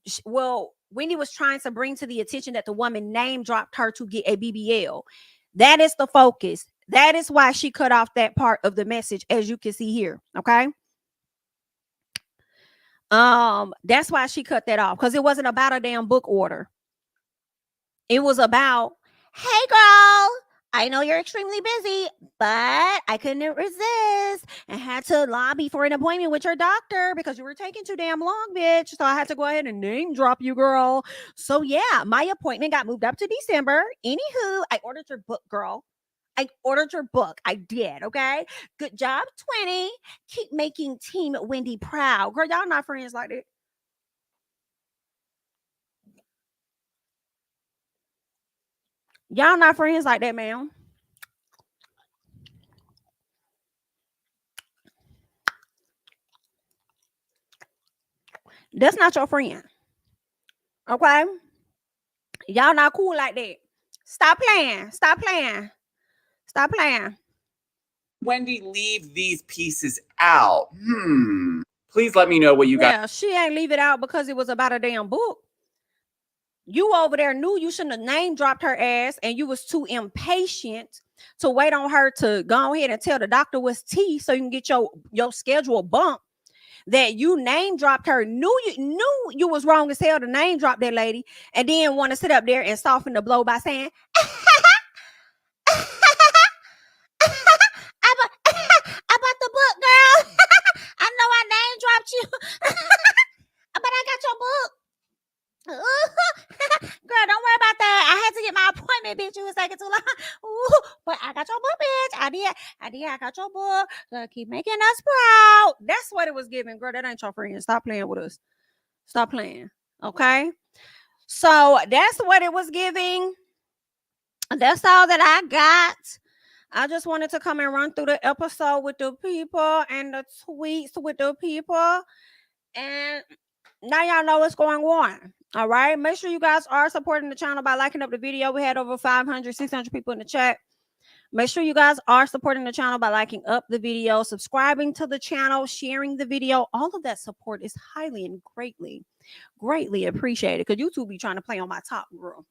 Wendy was trying to bring to the attention that the woman name dropped her to get a BBL. That is the focus. That is why she cut off that part of the message, as you can see here. Okay. That's why she cut that off, because it wasn't about a damn book order. It was about, hey girl, I know you're extremely busy, but I couldn't resist and had to lobby for an appointment with your doctor because you were taking too damn long, bitch. So I had to go ahead and name drop you, girl. So yeah, my appointment got moved up to December. Anywho, I ordered your book, girl. I ordered your book. I did. Okay. Good job, 20. Keep making Team Wendy proud. Girl, y'all not friends like that. Y'all not friends like that, ma'am. That's not your friend. Okay. Y'all not cool like that. Stop playing. Stop playing. Stop playing.
Wendy leave these pieces out? Please let me know what you guys.
Yeah, she ain't leave it out because it was about a damn book. You over there knew you shouldn't have name dropped her ass, and you was too impatient to wait on her to go ahead and tell the doctor what's tea so you can get your schedule bump. That you name dropped her, knew you was wrong as hell to name drop that lady, and then want to sit up there and soften the blow by saying, about the book, girl. I know I name dropped you, but I got your book. Girl, don't worry about that. I had to get my appointment, bitch. You was taking too long. But I got your book, bitch. I did. I got your book. So keep making us proud. That's what it was giving, girl. That ain't your friend. Stop playing with us. Stop playing. Okay. So that's what it was giving. That's all that I got. I just wanted to come and run through the episode with the people and the tweets with the people. And now y'all know what's going on. All right. Make sure you guys are supporting the channel by liking up the video. We had over 500, 600 people in the chat. Make sure you guys are supporting the channel by liking up the video, subscribing to the channel, sharing the video. All of that support is highly and greatly appreciated, because YouTube be trying to play on my top, girl.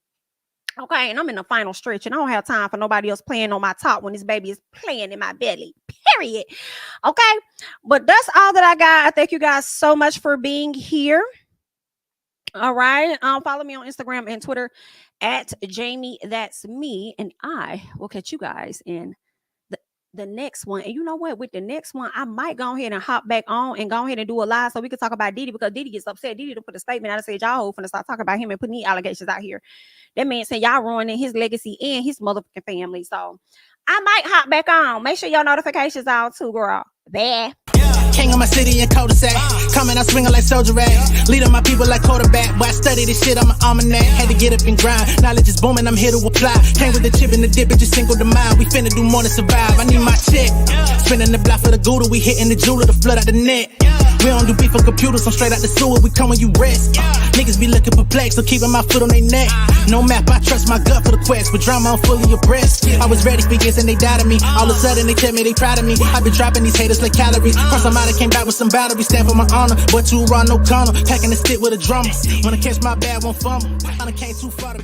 Okay, and I'm in the final stretch, and I don't have time for nobody else playing on my top when this baby is playing in my belly, period. Okay, but that's all that I got. I thank you guys so much for being here. All right, follow me on Instagram and Twitter at JamiThatsMe, and I will catch you guys in the next one. And you know what? With the next one, I might go ahead and hop back on and go ahead and do a live so we can talk about Diddy, because Diddy gets upset. Diddy to put a statement out and said, y'all finna start talking about him and putting these allegations out here. That man said y'all ruining his legacy and his motherfucking family. So I might hop back on. Make sure your notifications out too, girl. Bye.
King of my city and cul-de-sac. Coming out swinging like soldier rag. Leading my people like quarterback. Boy, I study this shit, I'm an almanac. Had to get up and grind. Knowledge is booming, I'm here to apply. Came with the chip and the dip, it just single the mind. We finna do more than survive. I need my check. Spinning the block for the gouda. We hitting the jeweler to flood out the net. We don't do beef for computers, I'm straight out the sewer. We come when you rest. Niggas be looking perplexed, so keeping my foot on their neck. No map, I trust my gut for the quest. With drama, I'm fully abreast. I was ready for years and they doubted me. All of a sudden they tell me they proud of me. I been dropping these haters like calories. Cross them out, I came back with some batteries. Stand for my honor, but you run no corner. Packing the stick with a drummer. When I catch my bad, won't fumble. I came too far to